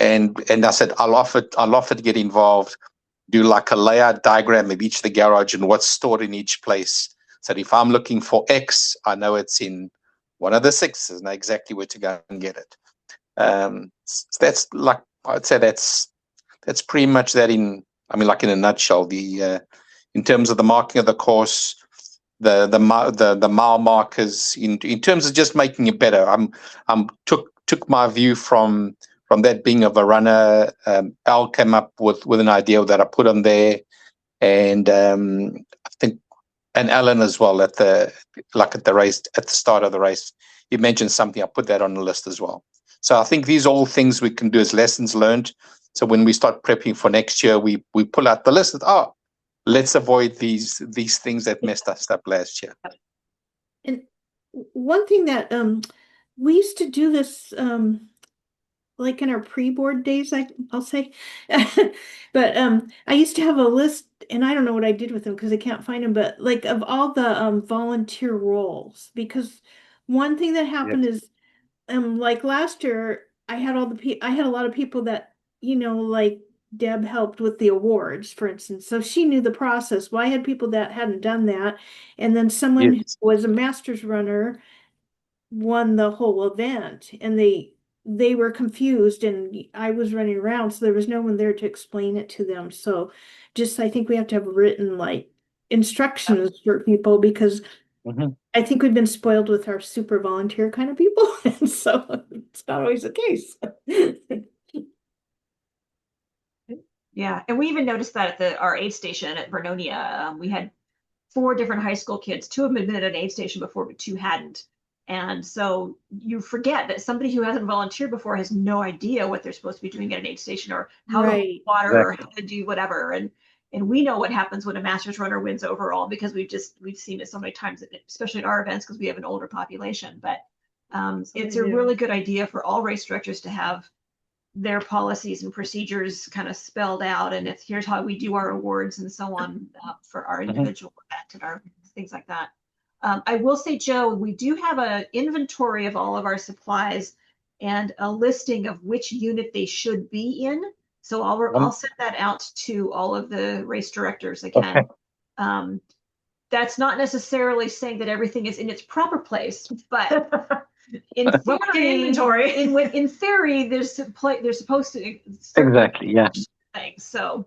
and I said, I'll offer to get involved, do like a layout diagram of each of the garage and what's stored in each place, so that if I'm looking for X, I know it's in one of the sixes, know exactly where to go and get it. So that's, like, I'd say that's pretty much that in a nutshell. In terms of the marking of the course, the mile markers, in terms of just making it better. Took my view from that being of a runner. Al came up with an idea that I put on there, and I think, and Alan as well at the race, at the start of the race, he mentioned something. I put that on the list as well. So I think these are all things we can do as lessons learned. So when we start prepping for next year, we pull out the list of, let's avoid these things that messed us up last year. And one thing that we used to do this like in our pre-board days, I'll say. But I used to have a list, and I don't know what I did with them because I can't find them, but like of all the volunteer roles, because one thing that happened is like last year I had I had a lot of people that, like Deb helped with the awards, for instance. So she knew the process. Well, I had people that hadn't done that. And then someone who was a master's runner won the whole event, and they were confused, and I was running around, so there was no one there to explain it to them. So just, I think we have to have written like instructions for people, because I think we've been spoiled with our super volunteer kind of people, and so it's not always the case. Yeah, and we even noticed that at our aid station at Vernonia. We had 4 different high school kids. 2 of them had been at an aid station before, but 2 hadn't. And so you forget that somebody who hasn't volunteered before has no idea what they're supposed to be doing at an aid station, or how to hold water, or how to do whatever. And we know what happens when a master's runner wins overall, because we've seen it so many times, especially at our events, because we have an older population. But it's a really good idea for all race directors to have their policies and procedures kind of spelled out, and here's how we do our awards and so on, for our individual event and our things like that. I will say, Joe, we do have an inventory of all of our supplies and a listing of which unit they should be in. So I'll send that out to all of the race directors again. Okay. That's not necessarily saying that everything is in its proper place, but in theory, inventory. In theory, they're supposed to exactly, yeah. Things, so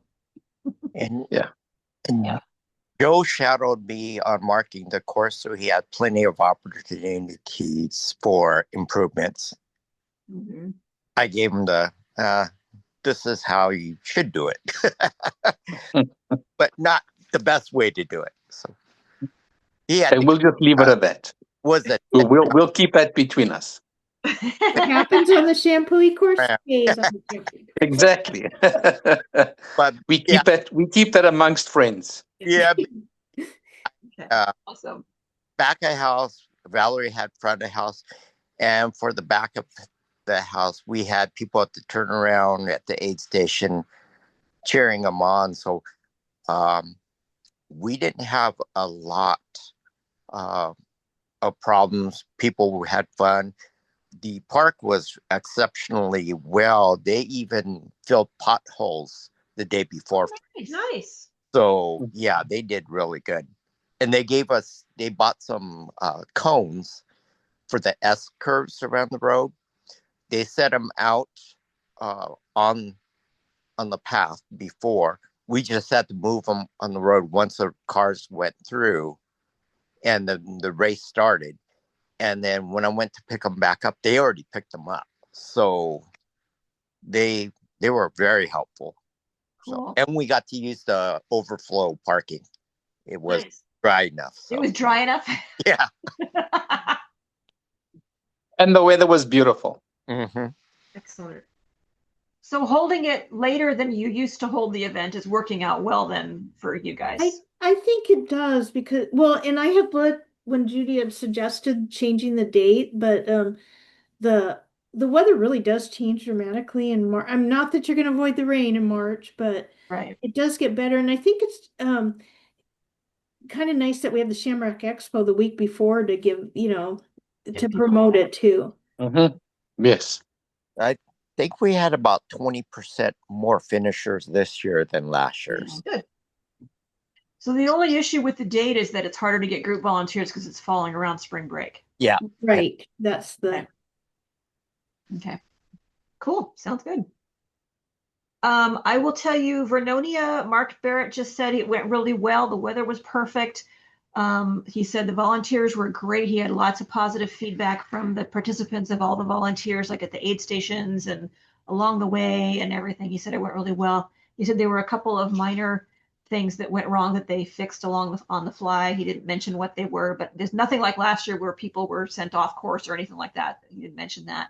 and Joe shadowed me on marking the course, so he had plenty of opportunities for improvements. I gave him this is how you should do it, but not the best way to do it. So we'll just leave it at that. We'll keep that between us. What happens on the shampoo course stays on the shampoo. Exactly. But we keep that amongst friends. Yeah. Awesome. Back of house, Valerie had front of house, and for the back of the house, we had people at the turnaround at the aid station cheering them on. So we didn't have a lot of problems. People had fun. The park was exceptionally well. They even filled potholes the day before. Nice. So yeah, they did really good. And they bought some cones for the S curves around the road. They set them out on the path before. We just had to move them on the road once the cars went through and the race started. And then when I went to pick them back up, they already picked them up. So they were very helpful. Cool. So, and we got to use the overflow parking. It was Nice. dry enough. So. It was dry enough. Yeah. And the weather was beautiful. Mm-hmm. Excellent. So holding it later than you used to hold the event is working out well then for you guys. I think it does because, well, and I had looked when Judy had suggested changing the date, but the weather really does change dramatically in March. I'm not that you're going to avoid the rain in March, but Right. it does get better. And I think it's kind of nice that we have the Shamrock Expo the week before to give, to promote it too. Mm-hmm. Yes. I think we had about 20% more finishers this year than last year's. Good. So the only issue with the date is that it's harder to get group volunteers because it's falling around spring break. Yeah. Right. That's the. Okay. Cool. Sounds good. I will tell you, Vernonia, Mark Barrett just said it went really well. The weather was perfect. He said the volunteers were great. He had lots of positive feedback from the participants of all the volunteers, like at the aid stations and along the way and everything. He said it went really well. He said there were a couple of minor things that went wrong that they fixed on the fly. He didn't mention what they were, but there's nothing like last year where people were sent off course or anything like that. He didn't mention that.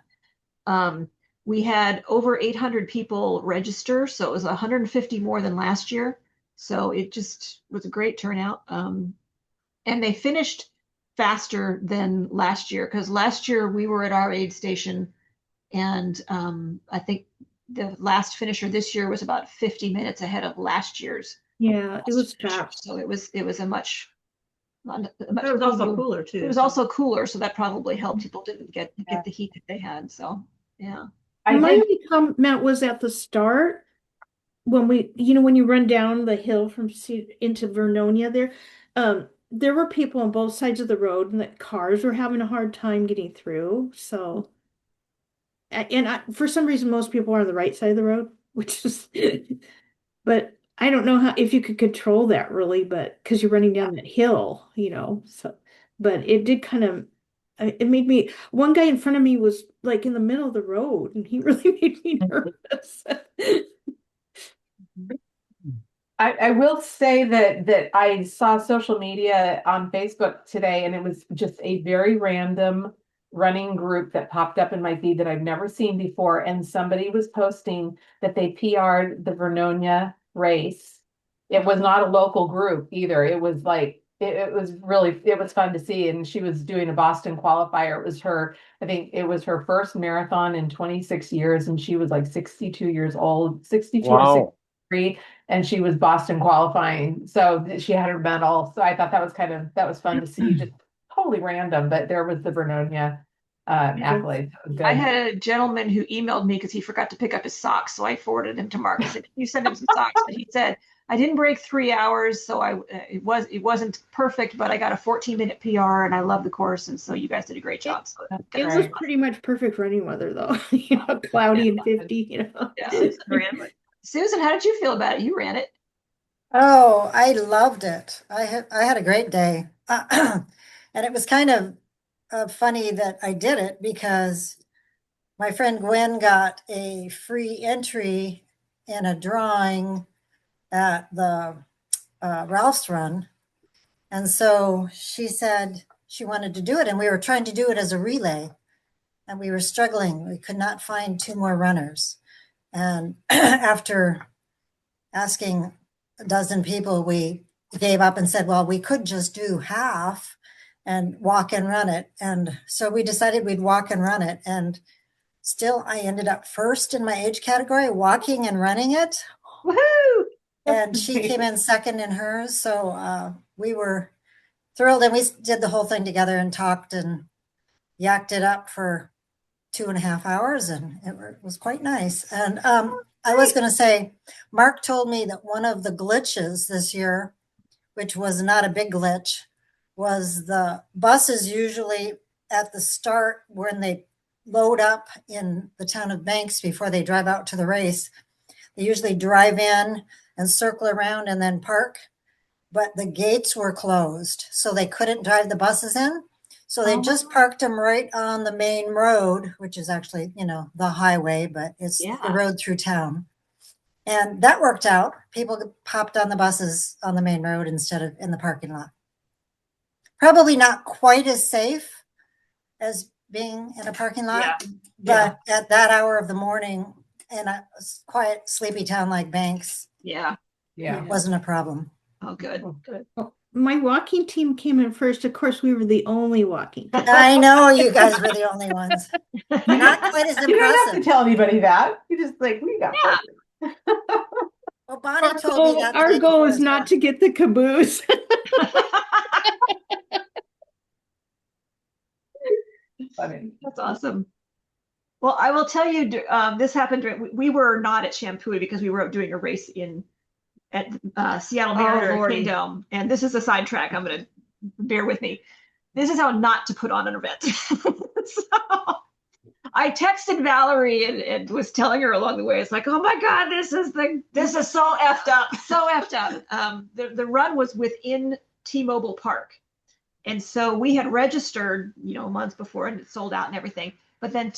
We had over 800 people register, so it was 150 more than last year. So it just was a great turnout. And they finished faster than last year because last year we were at our aid station, and I think the last finisher this year was about 50 minutes ahead of last year's. Yeah, it was finisher. fast. So it was a much. It was also cooler too. It was also cooler, so that probably helped. People didn't get the heat that they had. So yeah. My only comment was at the start when when you run down the hill from into Vernonia there were people on both sides of the road and that cars were having a hard time getting through. So, for some reason, most people are on the right side of the road, which is, but I don't know if you could control that really, but because you're running down that hill, so, but it did kind of. It made me, one guy in front of me was like in the middle of the road and he really made me nervous. I will say that I saw social media on Facebook today and it was just a very random running group that popped up in my feed that I've never seen before. And somebody was posting that they PR'd the Vernonia race. It was not a local group either. It was like, it was fun to see. And she was doing a Boston qualifier. I think it was her first marathon in 26 years. And she was like 62 years old, 62 or 63. And she was Boston qualifying. So she had her medal. So I thought that was fun to see, just totally random, but there was the Vernonia accolade. I had a gentleman who emailed me because he forgot to pick up his socks. So I forwarded him to Mark. I said, "Can you send him some socks?" And he said, "I didn't break 3 hours, so it wasn't perfect, but I got a 14-minute PR and I love the course. And so you guys did a great job." So it was pretty much perfect running weather though, cloudy and 50, Yeah. Susan, how did you feel about it? You ran it. Oh, I loved it. I had a great day. And it was kind of funny that I did it because my friend Gwen got a free entry in a drawing at the Ralph's Run. And so she said she wanted to do it, and we were trying to do it as a relay. And we were struggling. We could not find 2 more runners. And after asking a dozen people, we gave up and said, well, we could just do half and walk and run it. And so we decided we'd walk and run it. And still, I ended up first in my age category, walking and running it. Woohoo! And she came in second in hers. So we were thrilled. And we did the whole thing together and talked and yacked it up for 2.5 hours. And it was quite nice. And I was going to say, Mark told me that one of the glitches this year, which was not a big glitch, was the buses usually at the start when they load up in the town of Banks before they drive out to the race. They usually drive in and circle around and then park, but the gates were closed, so they couldn't drive the buses in. So they just parked them right on the main road, which is actually, the highway, but it's the road through town. And that worked out. People popped on the buses on the main road instead of in the parking lot. Probably not quite as safe as being in a parking lot, but at that hour of the morning in a quiet, sleepy town like Banks, Yeah. it wasn't a problem. Oh, good. Good. My walking team came in first. Of course, we were the only walking team. I know you guys were the only ones. Not quite as You don't have to impressive. tell anybody that. You just we got Yeah. Well, Bonnie told me that. Our goal is not to get the caboose. funny. That's awesome. Well, I will tell you, this happened. We were not at Shampoo because we were out doing a race at Seattle Mariner Kingdom, and this is a sidetrack. I'm going to bear with me. This is how not to put on an event. So I texted Valerie and was telling her along the way. It's like, oh my God, this is so effed up, so effed up. The run was within T-Mobile Park, and so we had registered, months before, and it sold out and everything. But then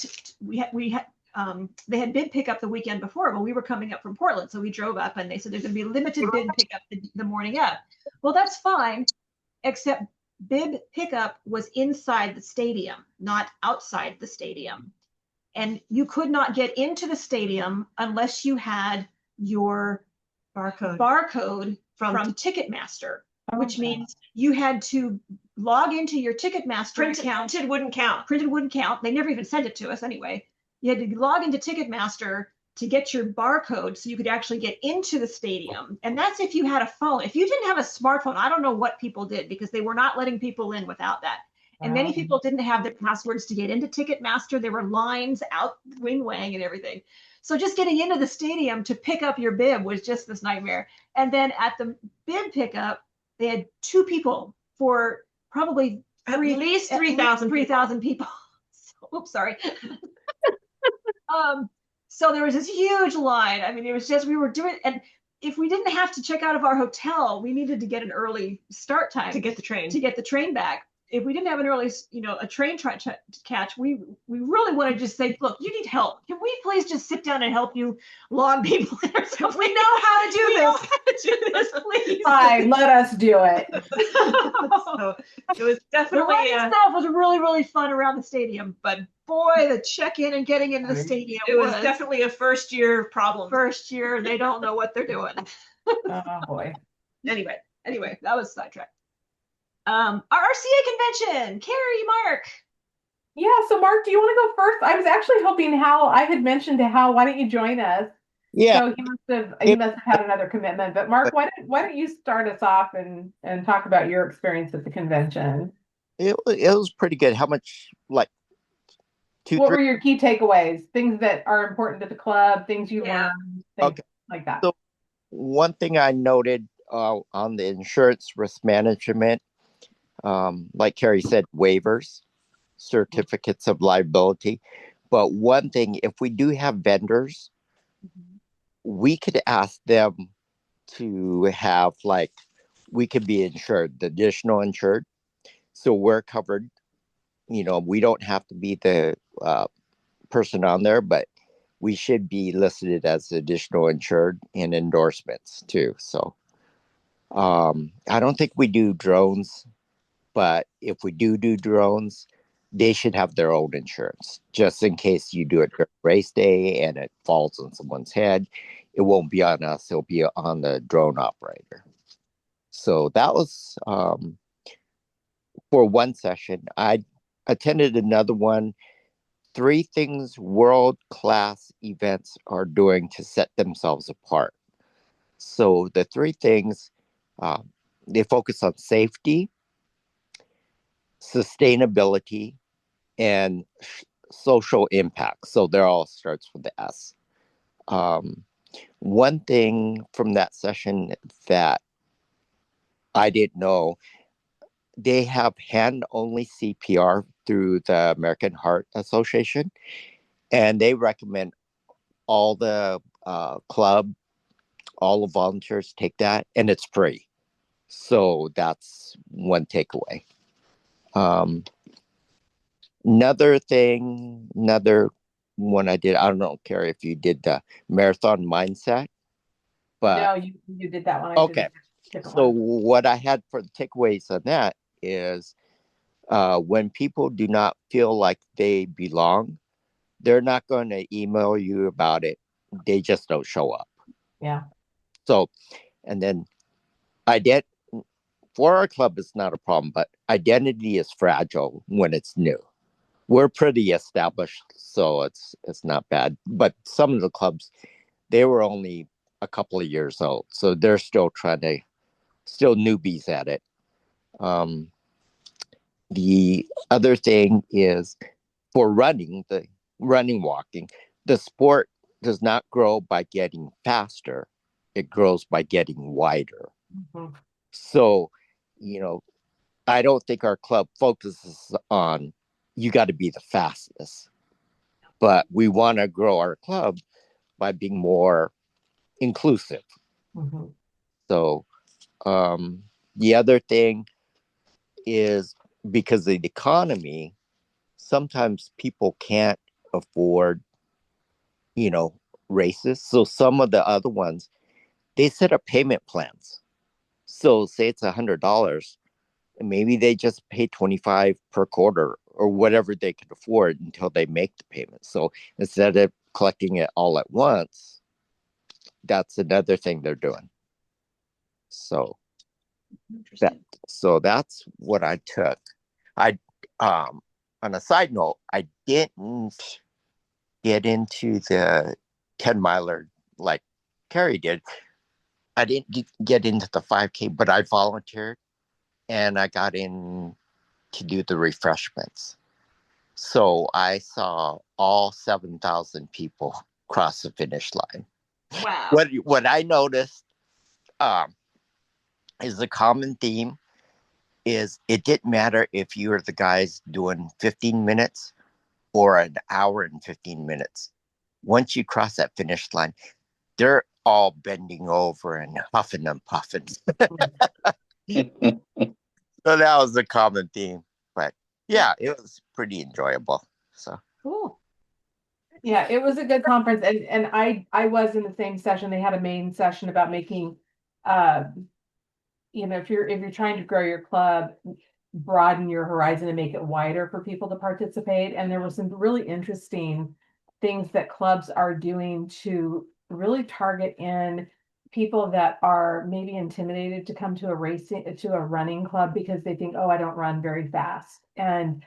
they had bid pickup the weekend before, but we were coming up from Portland, so we drove up, and they said there's going to be a limited bid pickup the morning of. Well, that's fine, except bid pickup was inside the stadium, not outside the stadium. And you could not get into the stadium unless you had your barcode from Ticketmaster, which means you had to log into your Ticketmaster account. Printed wouldn't count. They never even sent it to us anyway. You had to log into Ticketmaster to get your barcode so you could actually get into the stadium. And that's if you had a phone. If you didn't have a smartphone, I don't know what people did because they were not letting people in without that. And many people didn't have their passwords to get into Ticketmaster. There were lines out wing wang and everything. So just getting into the stadium to pick up your bib was just this nightmare. And then at the bib pickup, they had 2 people for probably at least 3,000 people. So, oops, sorry. So there was this huge line. I mean, it was just, we were doing, and if we didn't have to check out of our hotel, we needed to get an early start time to get the train back. If we didn't have an early, a train to catch, we really wanted to just say, look, you need help. Can we please just sit down and help you log people in or something? We know how to do this. Please. Fine, let us do it. So it was definitely the running stuff was really, really fun around the stadium, but boy, the check-in and getting into the stadium was definitely a first-year problem. First year, they don't know what they're doing. Oh boy. Anyway, that was sidetracked. Our RCA convention, Carrie, Mark. Yeah, so Mark, do you want to go first? I was actually hoping Hal, I had mentioned to Hal, why don't you join us? Yeah. So he must have had another commitment. But Mark, why don't you start us off and talk about your experience at the convention? It was pretty good. How much, like, what were your key takeaways? Things that are important to the club, things you learned, things like that. So one thing I noted on the insurance risk management, like Carrie said, waivers, certificates of liability. But one thing, if we do have vendors, we could ask them to have, like, we could be insured, the additional insured. So we're covered. We don't have to be the person on there, but we should be listed as additional insured in endorsements too. So I don't think we do drones, but if we do drones, they should have their own insurance just in case you do it during race day and it falls on someone's head. It won't be on us. It'll be on the drone operator. So that was for one session. I attended another one. 3 things world-class events are doing to set themselves apart. So the 3 things, they focus on safety, sustainability, and social impact. So they're all starts with the S. One thing from that session that I didn't know, they have hand-only CPR through the American Heart Association, and they recommend all the club, all the volunteers take that, and it's free. So that's one takeaway. Another one I did. I don't know, Carrie, if you did the marathon mindset, but No, you did that one. I did okay. a different So one. what I had for the takeaways on that is when people do not feel like they belong, they're not going to email you about it. They just don't show up. Yeah. So, and then I did for our club, it's not a problem, but identity is fragile when it's new. We're pretty established, so it's not bad. But some of the clubs, they were only a couple of years old, so they're still still newbies at it. Um, the other thing is for walking, the sport does not grow by getting faster; it grows by getting wider. Mhm. So, you know, I don't think our club focuses on you got to be the fastest, but we want to grow our club by being more inclusive. Mhm. So, the other thing is because of the economy, sometimes people can't afford, you know, races. So some of the other ones, they set up payment plans. So say it's $100, and maybe they just pay 25 per quarter or whatever they can afford until they make the payment. So instead of collecting it all at once, that's another thing they're doing. So that Interesting. so that's what I took. I on a side note, I didn't get into the 10 miler like Carrie did. I didn't get into the 5K, but I volunteered and I got in to do the refreshments. So I saw all 7,000 people cross the finish line. Wow. What I noticed um, is the common theme is it didn't matter if you were the guys doing 15 minutes or an hour and 15 minutes. Once you cross that finish line, they're all bending over and huffing and puffing. So that was the common theme. But yeah, it was pretty enjoyable. So Cool. Yeah, it was a good conference, and I was in the same session. They had a main session about making, uh, if you're trying to grow your club, broaden your horizon and make it wider for people to participate. And there were some really interesting things that clubs are doing to really target in people that are maybe intimidated to come to a running club because they think, oh, I don't run very fast. And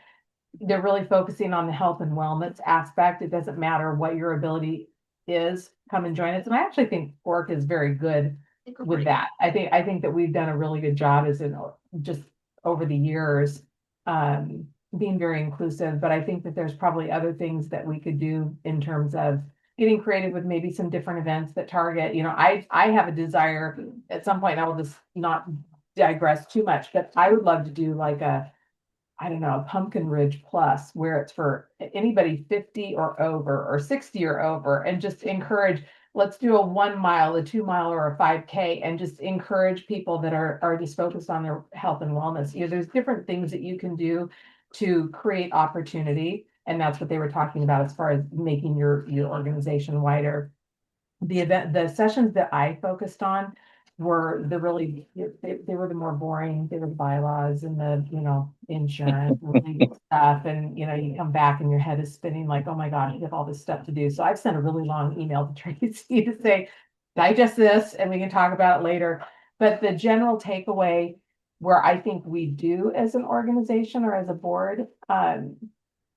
they're really focusing on the health and wellness aspect. It doesn't matter what your ability is, come and join us. And I actually think ORRC is very good with that. I think that we've done a really good job as in just over the years, being very inclusive. But I think that there's probably other things that we could do in terms of getting creative with maybe some different events that target. I have a desire at some point, and I will just not digress too much, but I would love to do like I don't know, Pumpkin Ridge Plus, where it's for anybody 50 or over or 60 or over, and just encourage, let's do a 1 mile, a 2 mile, or a 5K, and just encourage people that are just focused on their health and wellness. There's different things that you can do to create opportunity. And that's what they were talking about as far as making your organization wider. The sessions that I focused on were they were the more boring. They were the bylaws and the, insurance and legal stuff. And, you come back and your head is spinning like, oh my gosh, you have all this stuff to do. So I've sent a really long email to Tracy to say, digest this and we can talk about it later. But the general takeaway where I think we do as an organization or as a board,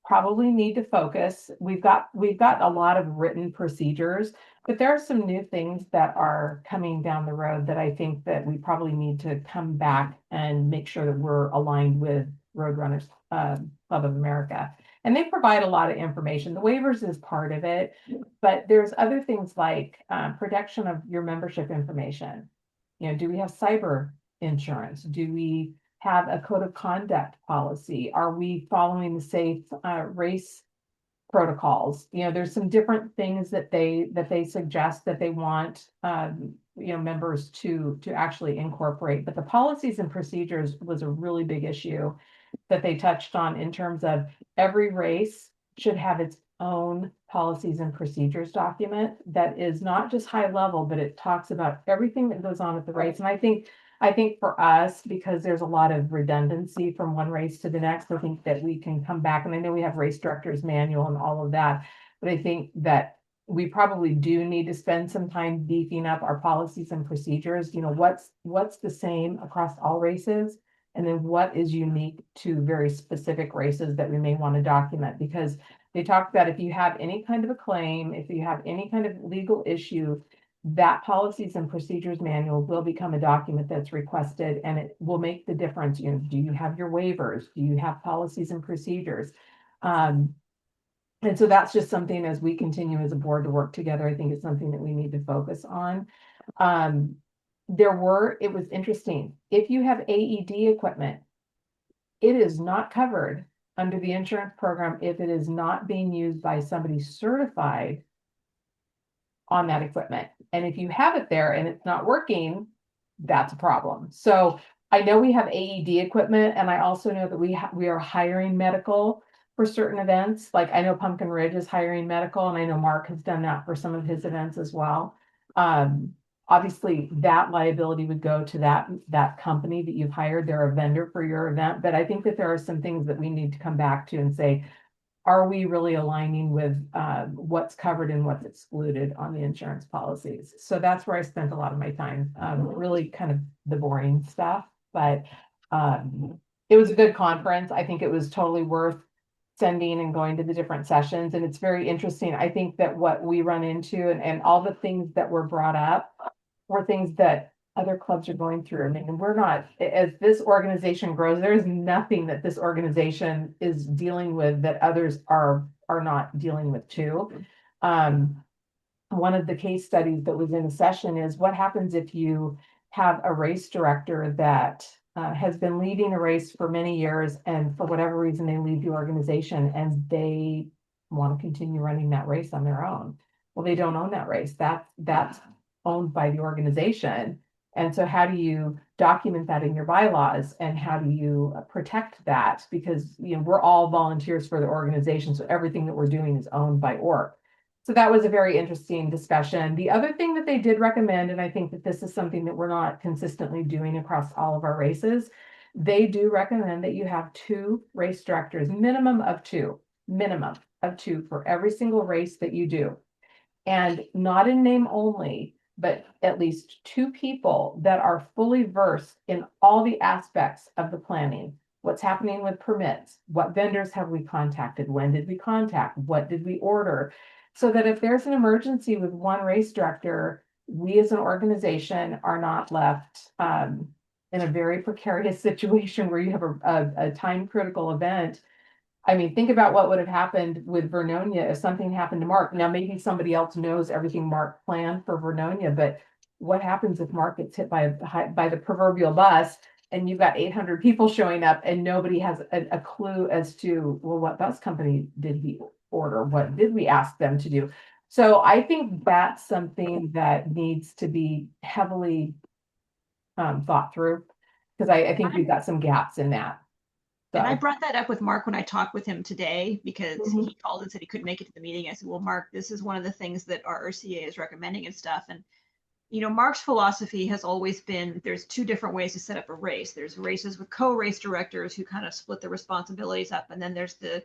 probably need to focus. We've got a lot of written procedures, but there are some new things that are coming down the road that I think that we probably need to come back and make sure that we're aligned with Roadrunners Club of America. And they provide a lot of information. The waivers is part of it, but there's other things like protection of your membership information. Do we have cyber insurance? Do we have a code of conduct policy? Are we following the safe race protocols? There's some different things that they suggest that they want members to actually incorporate. But the policies and procedures was a really big issue that they touched on in terms of every race should have its own policies and procedures document that is not just high level, but it talks about everything that goes on at the race. And I think for us, because there's a lot of redundancy from one race to the next, I think that we can come back, and I know we have race directors manual and all of that, but I think that we probably do need to spend some time beefing up our policies and procedures. What's the same across all races? And then what is unique to very specific races that we may want to document? Because they talked about if you have any kind of a claim, if you have any kind of legal issue, that policies and procedures manual will become a document that's requested, and it will make the difference. Do you have your waivers? Do you have policies and procedures? And so that's just something, as we continue as a board to work together, I think it's something that we need to focus on. It was interesting. If you have AED equipment, it is not covered under the insurance program if it is not being used by somebody certified on that equipment. And if you have it there and it's not working, that's a problem. So I know we have AED equipment, and I also know that we are hiring medical for certain events. Like I know Pumpkin Ridge is hiring medical, and I know Mark has done that for some of his events as well. Obviously that liability would go to that company that you've hired. They're a vendor for your event. But I think that there are some things that we need to come back to and say, are we really aligning with what's covered and what's excluded on the insurance policies? So that's where I spent a lot of my time, really kind of the boring stuff. But it was a good conference. I think it was totally worth sending and going to the different sessions. And it's very interesting. I think that what we run into and all the things that were brought up were things that other clubs are going through. I mean, we're not, as this organization grows, there is nothing that this organization is dealing with that others are not dealing with too. One of the case studies that was in the session is what happens if you have a race director that has been leading a race for many years, and for whatever reason they leave the organization and they want to continue running that race on their own. Well, they don't own that race. That's owned by the organization. And so how do you document that in your bylaws, and how do you protect that? Because we're all volunteers for the organization, so everything that we're doing is owned by ORRC. So that was a very interesting discussion. The other thing that they did recommend, and I think that this is something that we're not consistently doing across all of our races, they do recommend that you have 2 race directors, minimum of two for every single race that you do. And not in name only, but at least 2 people that are fully versed in all the aspects of the planning. What's happening with permits? What vendors have we contacted? When did we contact? What did we order? So that if there's an emergency with one race director, we as an organization are not left in a very precarious situation where you have a time critical event. I mean, think about what would have happened with Vernonia if something happened to Mark. Now, maybe somebody else knows everything Mark planned for Vernonia, but what happens if Mark gets hit by the proverbial bus and you've got 800 people showing up and nobody has a clue as to, well, what bus company did we order? What did we ask them to do? So I think that's something that needs to be heavily thought through, because I think we've got some gaps in that. And I brought that up with Mark when I talked with him today, because Mhm. he called and said he couldn't make it to the meeting. I said, well, Mark, this is one of the things that our RCA is recommending and stuff. And, Mark's philosophy has always been there's 2 different ways to set up a race. There's races with co-race directors who kind of split the responsibilities up. And then there's the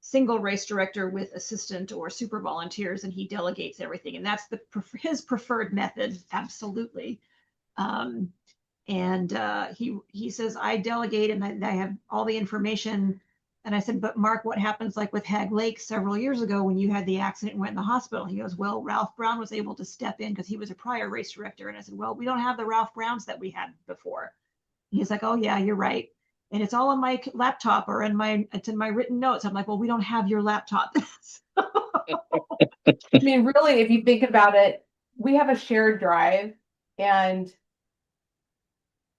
single race director with assistant or super volunteers, and he delegates everything. And that's his preferred method. Absolutely. And he says, I delegate and I have all the information. And I said, but Mark, what happens like with Hag Lake several years ago when you had the accident and went in the hospital? He goes, well, Ralph Brown was able to step in because he was a prior race director. And I said, well, we don't have the Ralph Browns that we had before. He's like, oh yeah, you're right. And it's all on my laptop or it's in my written notes. I'm like, well, we don't have your laptop. I mean, really, if you think about it, we have a shared drive, and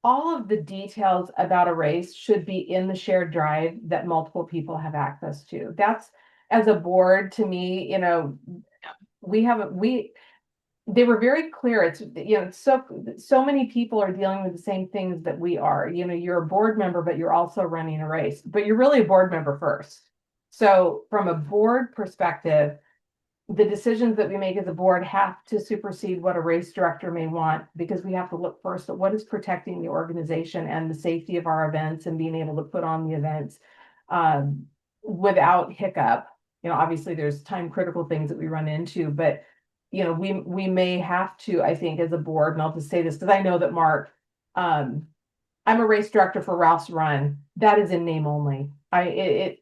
all of the details about a race should be in the shared drive that multiple people have access to. That's, as a board, to me, they were very clear. It's, so many people are dealing with the same things that we are. You're a board member, but you're also running a race, but you're really a board member first. So from a board perspective, the decisions that we make as a board have to supersede what a race director may want, because we have to look first at what is protecting the organization and the safety of our events and being able to put on the events without hiccup. Obviously there's time critical things that we run into, but we may have to, I think, as a board, and I'll just say this because I know that Mark, I'm a race director for Ralph's Run. That is in name only. I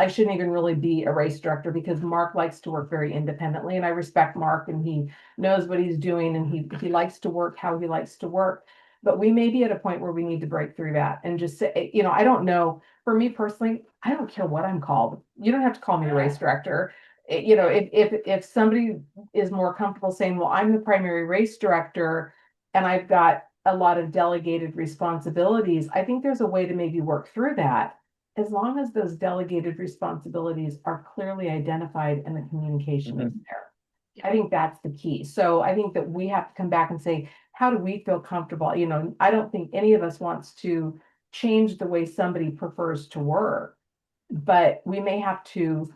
shouldn't even really be a race director because Mark likes to work very independently, and I respect Mark, and he knows what he's doing, and he likes to work how he likes to work. But we may be at a point where we need to break through that and just say, I don't know. For me personally, I don't care what I'm called. You don't have to call me a race director. If somebody is more comfortable saying, well, I'm the primary race director and I've got a lot of delegated responsibilities, I think there's a way to maybe work through that, as long as those delegated responsibilities are clearly identified and the communication is there. I think that's the key. So I think that we have to come back and say, how do we feel comfortable? I don't think any of us wants to change the way somebody prefers to work, but we may have to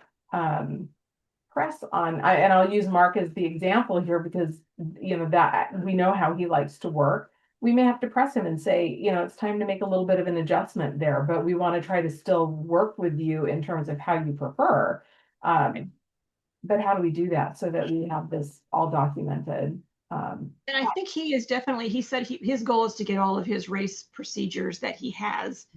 press on, and I'll use Mark as the example here because, that we know how he likes to work. We may have to press him and say, it's time to make a little bit of an adjustment there, but we want to try to still work with you in terms of how you prefer. But how do we do that so that we have this all documented? And I think he is definitely, he said his goal is to get all of his race procedures that he has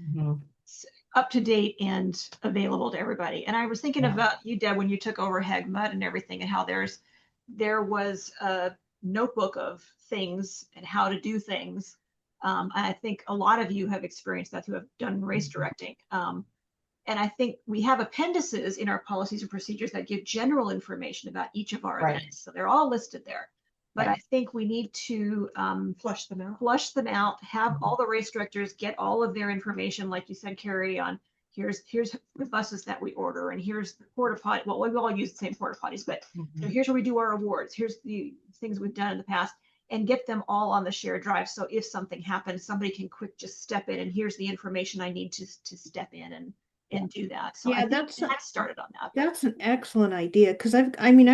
up to date and available to everybody. And I was thinking about you, Deb, when you took over HEGMUD and everything, and how there was a notebook of things and how to do things. And I think a lot of you have experienced that who have done race directing. And I think we have appendices in our policies and procedures that give general information about each of our events. So they're all listed there. But I think we need to flush them out, have all the race directors get all of their information, like you said, Carrie, on here's the buses that we order, and here's the porta potty. Well, we all use the same porta potties, but here's where we do our awards. Here's the things we've done in the past, and get them all on the shared drive. So if something happens, somebody can quick just step in, and here's the information I need to step in and do that. So Yeah, I think that started on that. That's an excellent idea, because I've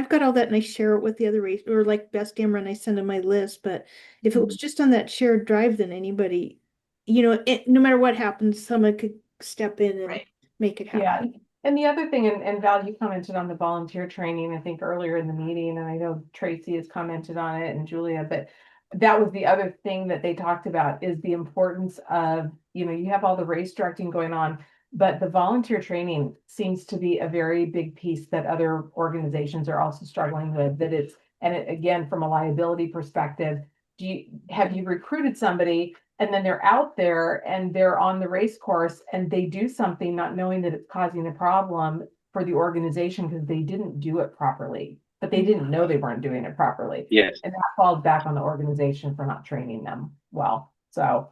got all that and I share it with the other race, or like Best Dammer, and I send them my list. But if it was just on that shared drive, then anybody, no matter what happens, someone could step in and make it happen. Yeah. And the other thing, and Val, you commented on the volunteer training, I think earlier in the meeting, and I know Tracy has commented on it and Julia, but that was the other thing that they talked about, is the importance of, you have all the race directing going on, but the volunteer training seems to be a very big piece that other organizations are also struggling with, again, from a liability perspective, have you recruited somebody and then they're out there and they're on the race course and they do something not knowing that it's causing a problem for the organization because they didn't do it properly, but they didn't know they weren't doing it properly. Yes. And that falls back on the organization for not training them well. So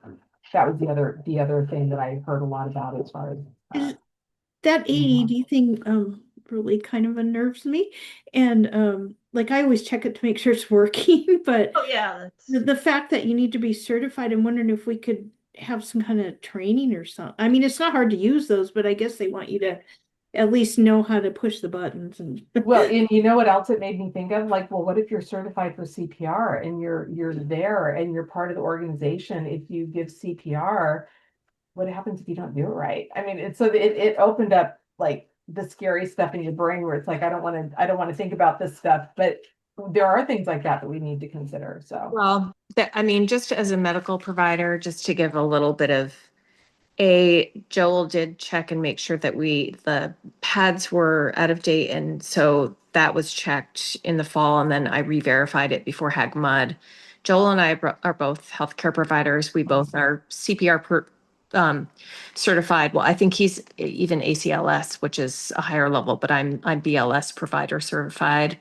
that was the other thing that I heard a lot about as far as that AED thing really kind of unnerves me. And like I always check it to make sure it's working, but the fact that you need to be certified, I'm wondering if we could have some kind of training or something. I mean, it's not hard to use those, but I guess they want you to at least know how to push the buttons. And well, and you know what else it made me think of? Like, well, what if you're certified for CPR and you're there and you're part of the organization? If you give CPR, what happens if you don't do it right? I mean, it opened up like the scary stuff in your brain where it's like, I don't want to think about this stuff, but there are things like that we need to consider. So, well, just as a medical provider, just to give a little bit of Joel did check and make sure that the pads were out of date. And so that was checked in the fall. And then I re-verified it before HEGMUD. Joel and I are both healthcare providers. We both are CPR certified. Well, I think he's even ACLS, which is a higher level, but I'm BLS provider certified.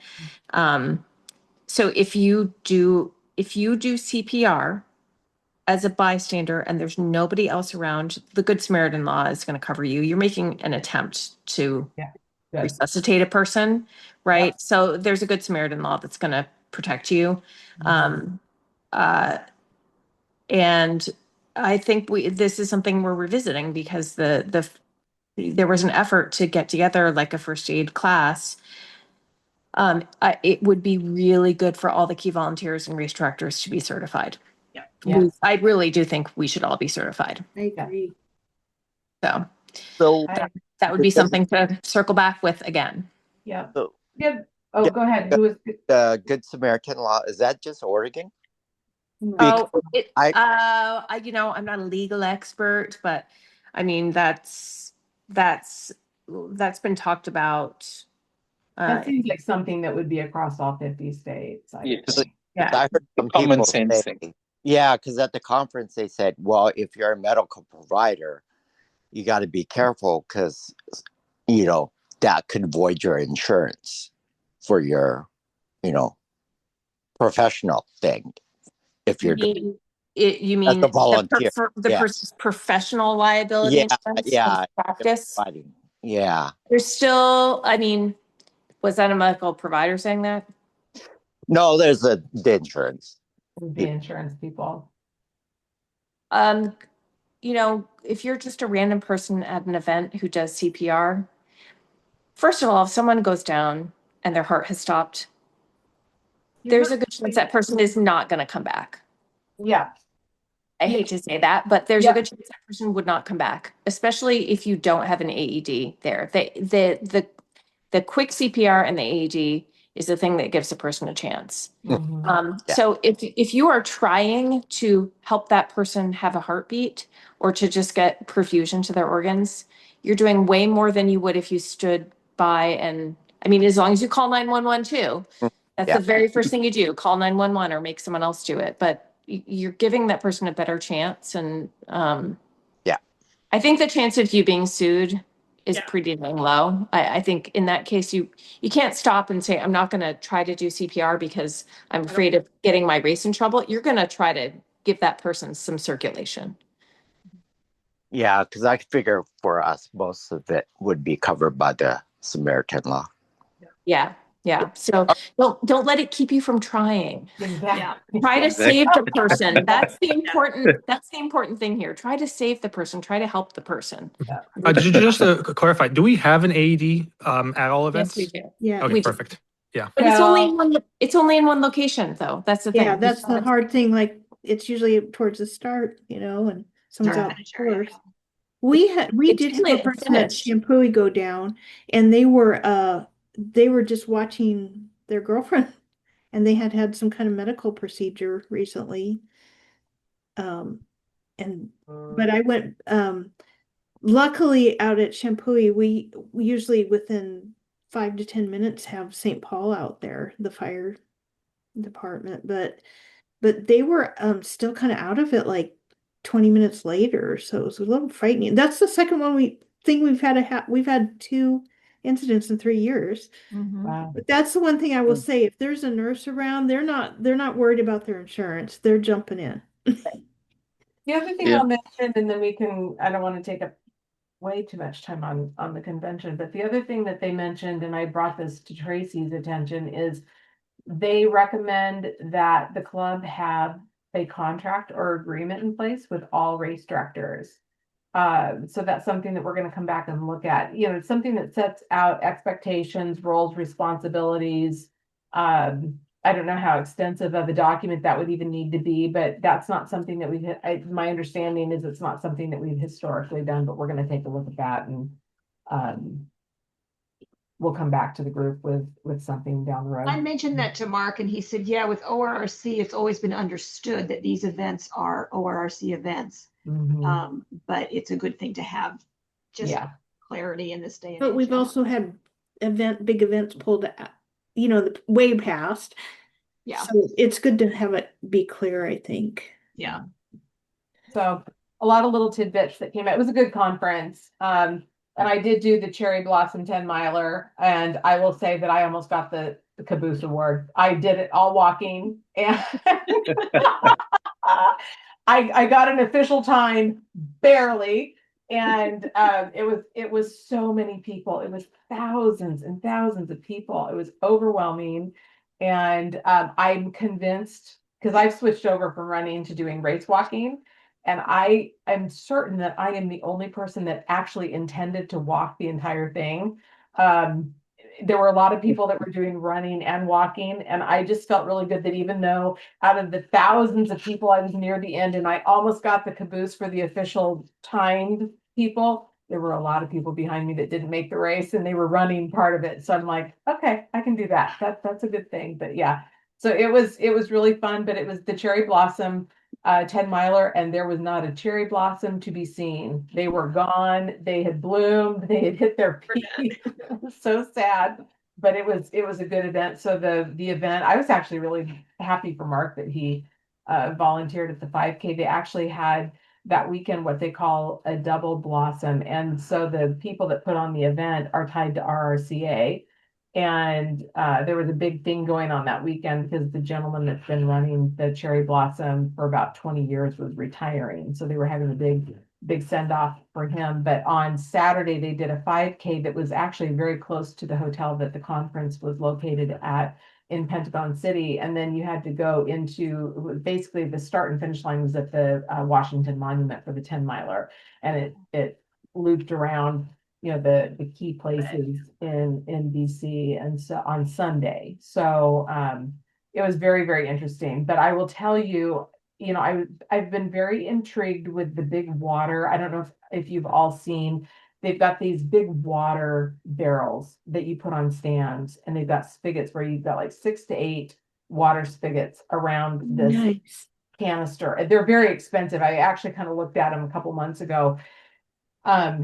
So if you do CPR as a bystander and there's nobody else around, the Good Samaritan law is going to cover you. You're making an attempt to resuscitate a person, right? So there's a Good Samaritan law that's going to protect you. And I think this is something we're revisiting because there was an effort to get together like a first aid class. It would be really good for all the key volunteers and race directors to be certified. Yeah. I really do think we should all be certified. I agree. So So, that would be something to circle back with again. Yeah. so Yeah. Oh, Yeah. go ahead. Who was? Good Samaritan law, is that just Oregon? Oh, I- I'm not a legal expert, but I mean, that's been talked about. That seems like something that would be across all 50 states. I would Yes. think. Yeah. I heard some Common people sense say, thing. yeah, because at the conference they said, well, if you're a medical provider, you got to be careful because, that could void your insurance for your, professional thing. If you're doing You as mean a volunteer. Yeah. professional liability Yeah, insurance yeah. practice? Fighting. Yeah. There's still, I mean, was that a medical provider saying that? No, there's the insurance. The insurance people. If you're just a random person at an event who does CPR, first of all, if someone goes down and their heart has stopped, there's a good chance that person is not going to come back. Yeah. I hate to say that, but there's a good chance that person would not come back, especially if you don't have an AED there. The quick CPR and the AED is the thing that gives a person a chance. Mhm. So if you are trying to help that person have a heartbeat or to just get perfusion to their organs, you're doing way more than you would if you stood by and, I mean, as long as you call 911 too, that's Yeah. the very first thing you do, call 911 or make someone else do it. But you're giving that person a better chance. And Yeah. I think the chance of you being sued is pretty dang low. I think in that case, you can't stop and say, I'm not going to try to do CPR because I'm afraid of getting my race in trouble. You're going to try to give that person some circulation. Yeah, because I figure for us, most of it would be covered by the Samaritan law. Yeah. Yeah. So don't let it keep you from trying. Exactly. Try to save the person. That's the important thing here. Try to save the person. Try to help the person. Just to clarify, do we have an AED at all events? Yes, we do. Yeah. Okay, We do. perfect. Yeah. But it's only in one location though. That's the thing. Yeah, that's the hard thing. Like it's usually towards the start, and someone's out first. We did have a person at Shampooey go down, and they were just watching their girlfriend, and they had had some kind of medical procedure recently. But I went. Luckily, out at Shampooey, we usually within 5 to 10 minutes have St. Paul out there, the fire department, but they were still kind of out of it like 20 minutes later, so it was a little frightening. That's the second one we've had 2 incidents in 3 years. Wow. But that's the one thing I will say, if there's a nurse around, they're not worried about their insurance. They're jumping in. The other thing I'll mention, and then I don't want to take up way too much time on the convention, but the other thing that they mentioned, and I brought this to Tracy's attention, is they recommend that the club have a contract or agreement in place with all race directors. So that's something that we're going to come back and look at. It's something that sets out expectations, roles, responsibilities. I don't know how extensive of a document that would even need to be, but that's not something that my understanding is it's not something that we've historically done, but we're going to take a look at that, and we'll come back to the group with something down the road. I mentioned that to Mark, and he said, yeah, with ORRC, it's always been understood that these events are ORRC events. Mhm. But it's a good thing to have just clarity in this day and age. But we've also had big events pulled out, way past. Yeah. So it's good to have it be clear, I think. Yeah. So a lot of little tidbits that came out. It was a good conference. And I did do the Cherry Blossom 10 miler, and I will say that I almost got the Caboose Award. I did it all walking, and I got an official time barely. And it was so many people. It was thousands and thousands of people. It was overwhelming. And I'm convinced, because I've switched over from running to doing race walking, and I am certain that I am the only person that actually intended to walk the entire thing. There were a lot of people that were doing running and walking, and I just felt really good that even though out of the thousands of people, I was near the end and I almost got the caboose for the official timed people, there were a lot of people behind me that didn't make the race and they were running part of it. So I'm like, okay, I can do that. That's a good thing. But yeah, so it was really fun, but it was the cherry blossom 10 miler, and there was not a cherry blossom to be seen. They were gone. They had bloomed. They had hit their peak. It was so sad, but it was a good event. So the event, I was actually really happy for Mark that he volunteered at the 5K. They actually had that weekend what they call a double blossom, and so the people that put on the event are tied to RRCA. And there was a big thing going on that weekend because the gentleman that's been running the cherry blossom for about 20 years was retiring. So they were having a big send off for him. But on Saturday, they did a 5K that was actually very close to the hotel that the conference was located at in Pentagon City. And then you had to go into basically the start and finish line was at the Washington Monument for the 10 miler. And it looped around the key places in DC and so on Sunday. So it was very, very interesting. But I will tell you, I've been very intrigued with the big water. I don't know if you've all seen, they've got these big water barrels that you put on stands, and they've got spigots where you've got like 6 to 8 water spigots around this Nice. canister. They're very expensive. I actually kind of looked at them a couple months ago,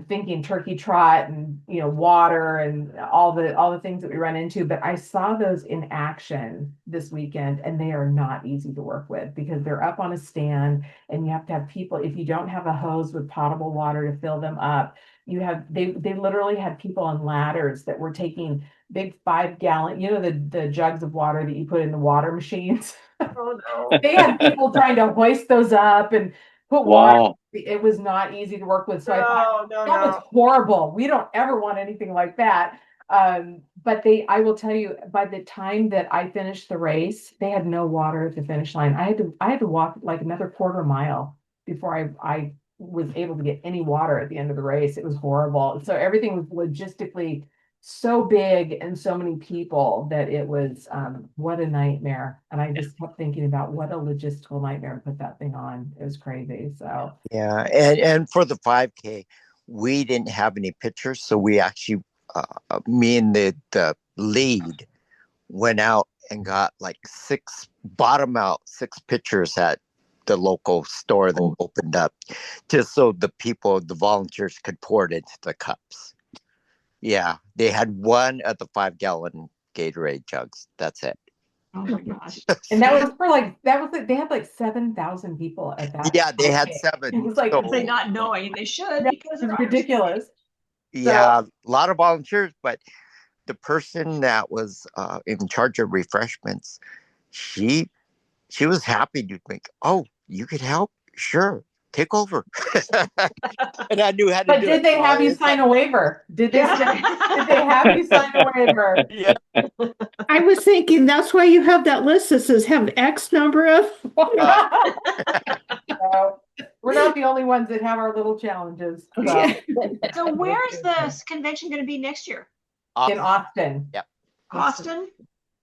thinking turkey trot and water and all the things that we run into. But I saw those in action this weekend, and they are not easy to work with because they're up on a stand, and you have to have people. If you don't have a hose with potable water to fill them up, they literally had people on ladders that were taking big 5-gallon, the jugs of water that you put in the water machines. Oh no. They had people trying to hoist those up and put water. It was not easy to work with. So I thought that was horrible. We don't ever want anything like that. But I will tell you, by the time that I finished the race, they had no water at the finish line. I had to walk like another quarter mile before I was able to get any water at the end of the race. It was horrible. So everything was logistically so big and so many people that it was what a nightmare. And I just kept thinking about what a logistical nightmare to put that thing on. It was crazy. So yeah, and for the 5K, we didn't have any pictures, so we actually me and the lead went out and got like 6 pictures at the local store that opened up, just so the volunteers could pour it into the cups. Yeah, they had one of the 5-gallon Gatorade jugs. That's it. Oh my gosh. And that was they had like 7,000 people at that. Yeah, they had 5K. 7. It was like They not knowing they should because it's ridiculous. Yeah, a lot of volunteers, but the person that was in charge of refreshments, she was happy to think, oh, you could help? Sure. Take over. And I knew how to But do it. did they have you sign a waiver? Did they have you sign a waiver? Yeah. I was thinking that's why you have that list that says have X number of. So, we're not the only ones that have our little challenges. So. Yeah. So where's the convention going to be next year? In Austin. Yep. Austin?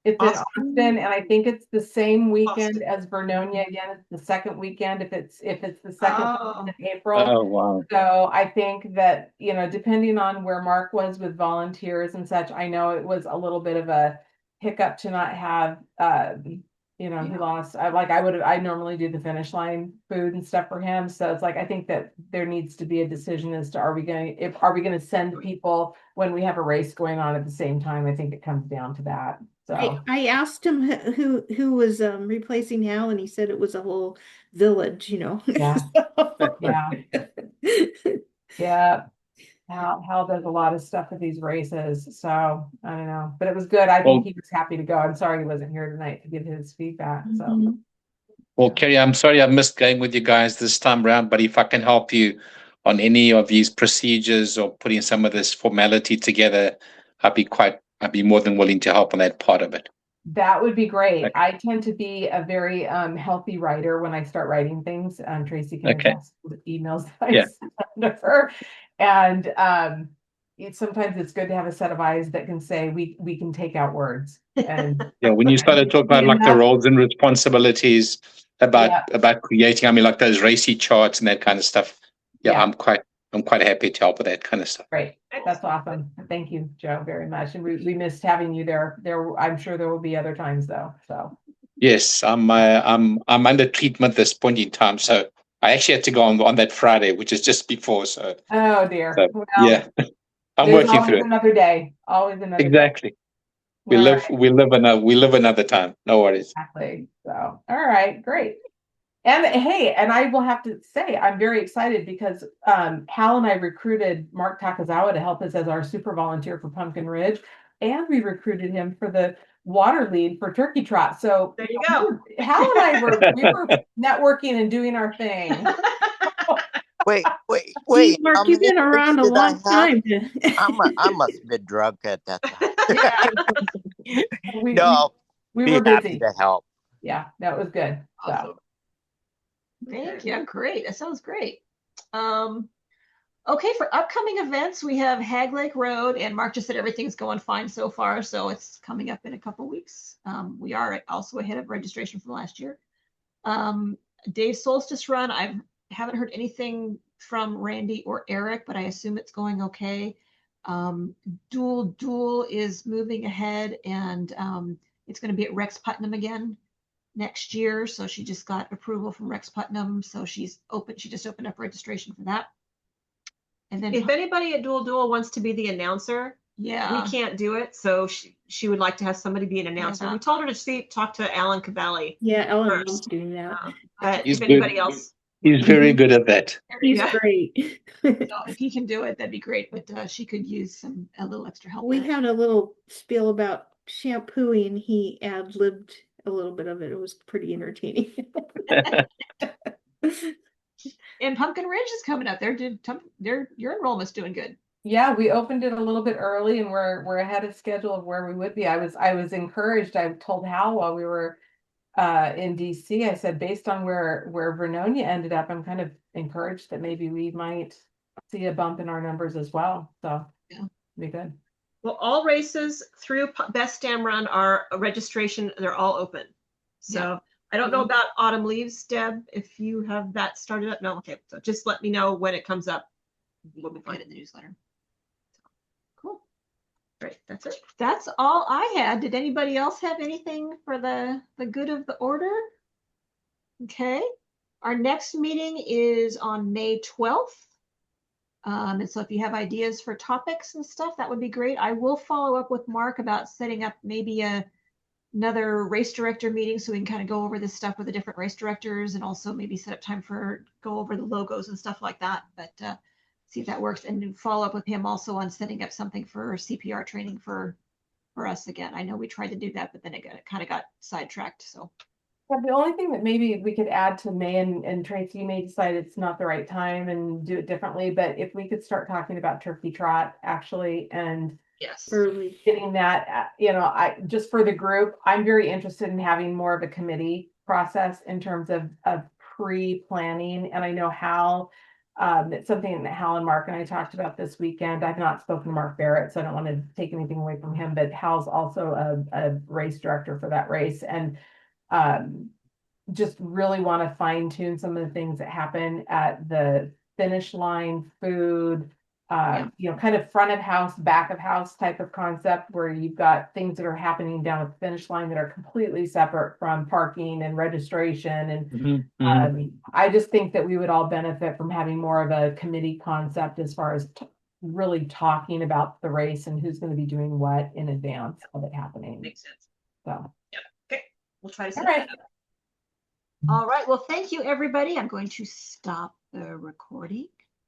It's in Austin, and I think it's the same weekend as Vernonia. Again, it's the second weekend if it's the second weekend of April. Oh, wow. So I think that, depending on where Mark was with volunteers and such, I know it was a little bit of a hiccup to not have he lost. I normally do the finish line food and stuff for him. So it's like I think that there needs to be a decision as to are we going to send people when we have a race going on at the same time. I think it comes down to that. So I asked him who was replacing Hal, and he said it was a whole village, Yeah. Yeah. Hal does a lot of stuff with these races, so I don't know, but it was good. I think he was happy to go. I'm sorry he wasn't here tonight to give his feedback. So, Well, Kerry, I'm sorry I missed going with you guys this time around, but if I can help you on any of these procedures or putting some of this formality together, I'd be more than willing to help on that part of it. That would be great. Okay. I tend to be a very healthy writer when I start writing things. Tracy can Okay. attest to the emails that I Yeah. send to her. And sometimes it's good to have a set of eyes that can say we can take out words. And Yeah, when you started talking about like the roles and responsibilities about creating, I mean, like those racy charts and that kind of stuff. Yeah, Yeah. I'm quite happy to help with that kind of stuff. Great. That's awesome. Thank you, Joe, very much. And we missed having you there. I'm sure there will be other times though. So Yes, I'm under treatment at this point in time, so I actually had to go on that Friday, which is just before. So, oh dear. so Well, yeah, I'm there's working always through it. another day. Always another day. Exactly. We All live right. we live another time. No worries. Exactly. So, all right, great. And hey, and I will have to say, I'm very excited because Hal and I recruited Mark Takazawa to help us as our super volunteer for Pumpkin Ridge, and we recruited him for the water lead for Turkey Trot. So There you go. Hal and I we were networking and doing our thing. Wait. Geez, Mark, How you've many been around a did I long have? time. I must have been drunk at that time. Yeah. No, we be were happy busy. to help. Yeah, that was good. Awesome. So Thank you. Great. That sounds great. Okay, for upcoming events, we have Hag Lake Road, and Mark just said everything's going fine so far, so it's coming up in a couple weeks. We are also ahead of registration from last year. Dave's Solstice Run, I haven't heard anything from Randy or Eric, but I assume it's going okay. Dual is moving ahead, and it's going to be at Rex Putnam again next year. So she just got approval from Rex Putnam, so she just opened up registration for that. And then If anybody at Dual wants to be the announcer, yeah, we can't do it. So she would like to have somebody be an announcer. Yeah. We told her to talk to Alan Cavalli. Yeah, Ellen loves First. doing that. But He's if anybody good. else, He's very good at that. He's Yeah. great. if he can do it, that'd be great. But she could use a little extra help. We there. had a little spiel about shampooing. He ad-libbed a little bit of it. It was pretty entertaining. And Pumpkin Ridge is coming up. Your enrollment's doing good. yeah, we opened it a little bit early, and we're ahead of schedule of where we would be. I was encouraged. I told Hal while we were in DC, I said, based on where Vernonia ended up, I'm kind of encouraged that maybe we might see a bump in our numbers as well. So Yeah. be good. well, all races through Best Dam Run are a registration. They're all open. So Yeah. I don't know about Autumn Leaves, Deb, if you have that started up. No, okay. So just let me know when it comes up. We'll be Find fine. it in the newsletter. Cool. Great. That's it. That's all I had. Did anybody else have anything for the good of the order? Okay. Our next meeting is on May 12th. And so if you have ideas for topics and stuff, that would be great. I will follow up with Mark about setting up maybe another race director meeting so we can kind of go over this stuff with the different race directors, and also maybe set up time for go over the logos and stuff like that. But see if that works, and follow up with him also on setting up something for CPR training for us again. I know we tried to do that, but then it kind of got sidetracked. So Yeah, the only thing that maybe we could add to May, and Tracy, you may decide it's not the right time and do it differently, but if we could start talking about Turkey Trot actually, and yes, Early. getting that, I just for the group, I'm very interested in having more of a committee process in terms of pre-planning. And I know Hal, it's something that Hal and Mark and I talked about this weekend. I've not spoken to Mark Barrett, so I don't want to take anything away from him, but Hal's also a race director for that race. And just really want to fine tune some of the things that happen at the finish line, food, kind of front of house, back of house type of concept, where you've got things that are happening down at the finish line that are completely separate from parking and registration. And I just think that we would all benefit from having more of a committee concept as far as really talking about the race and who's going to be doing what in advance of it happening. Makes sense. So, Okay. We'll try to set all right. that up. all right. Well, thank you, everybody. I'm going to stop the recording.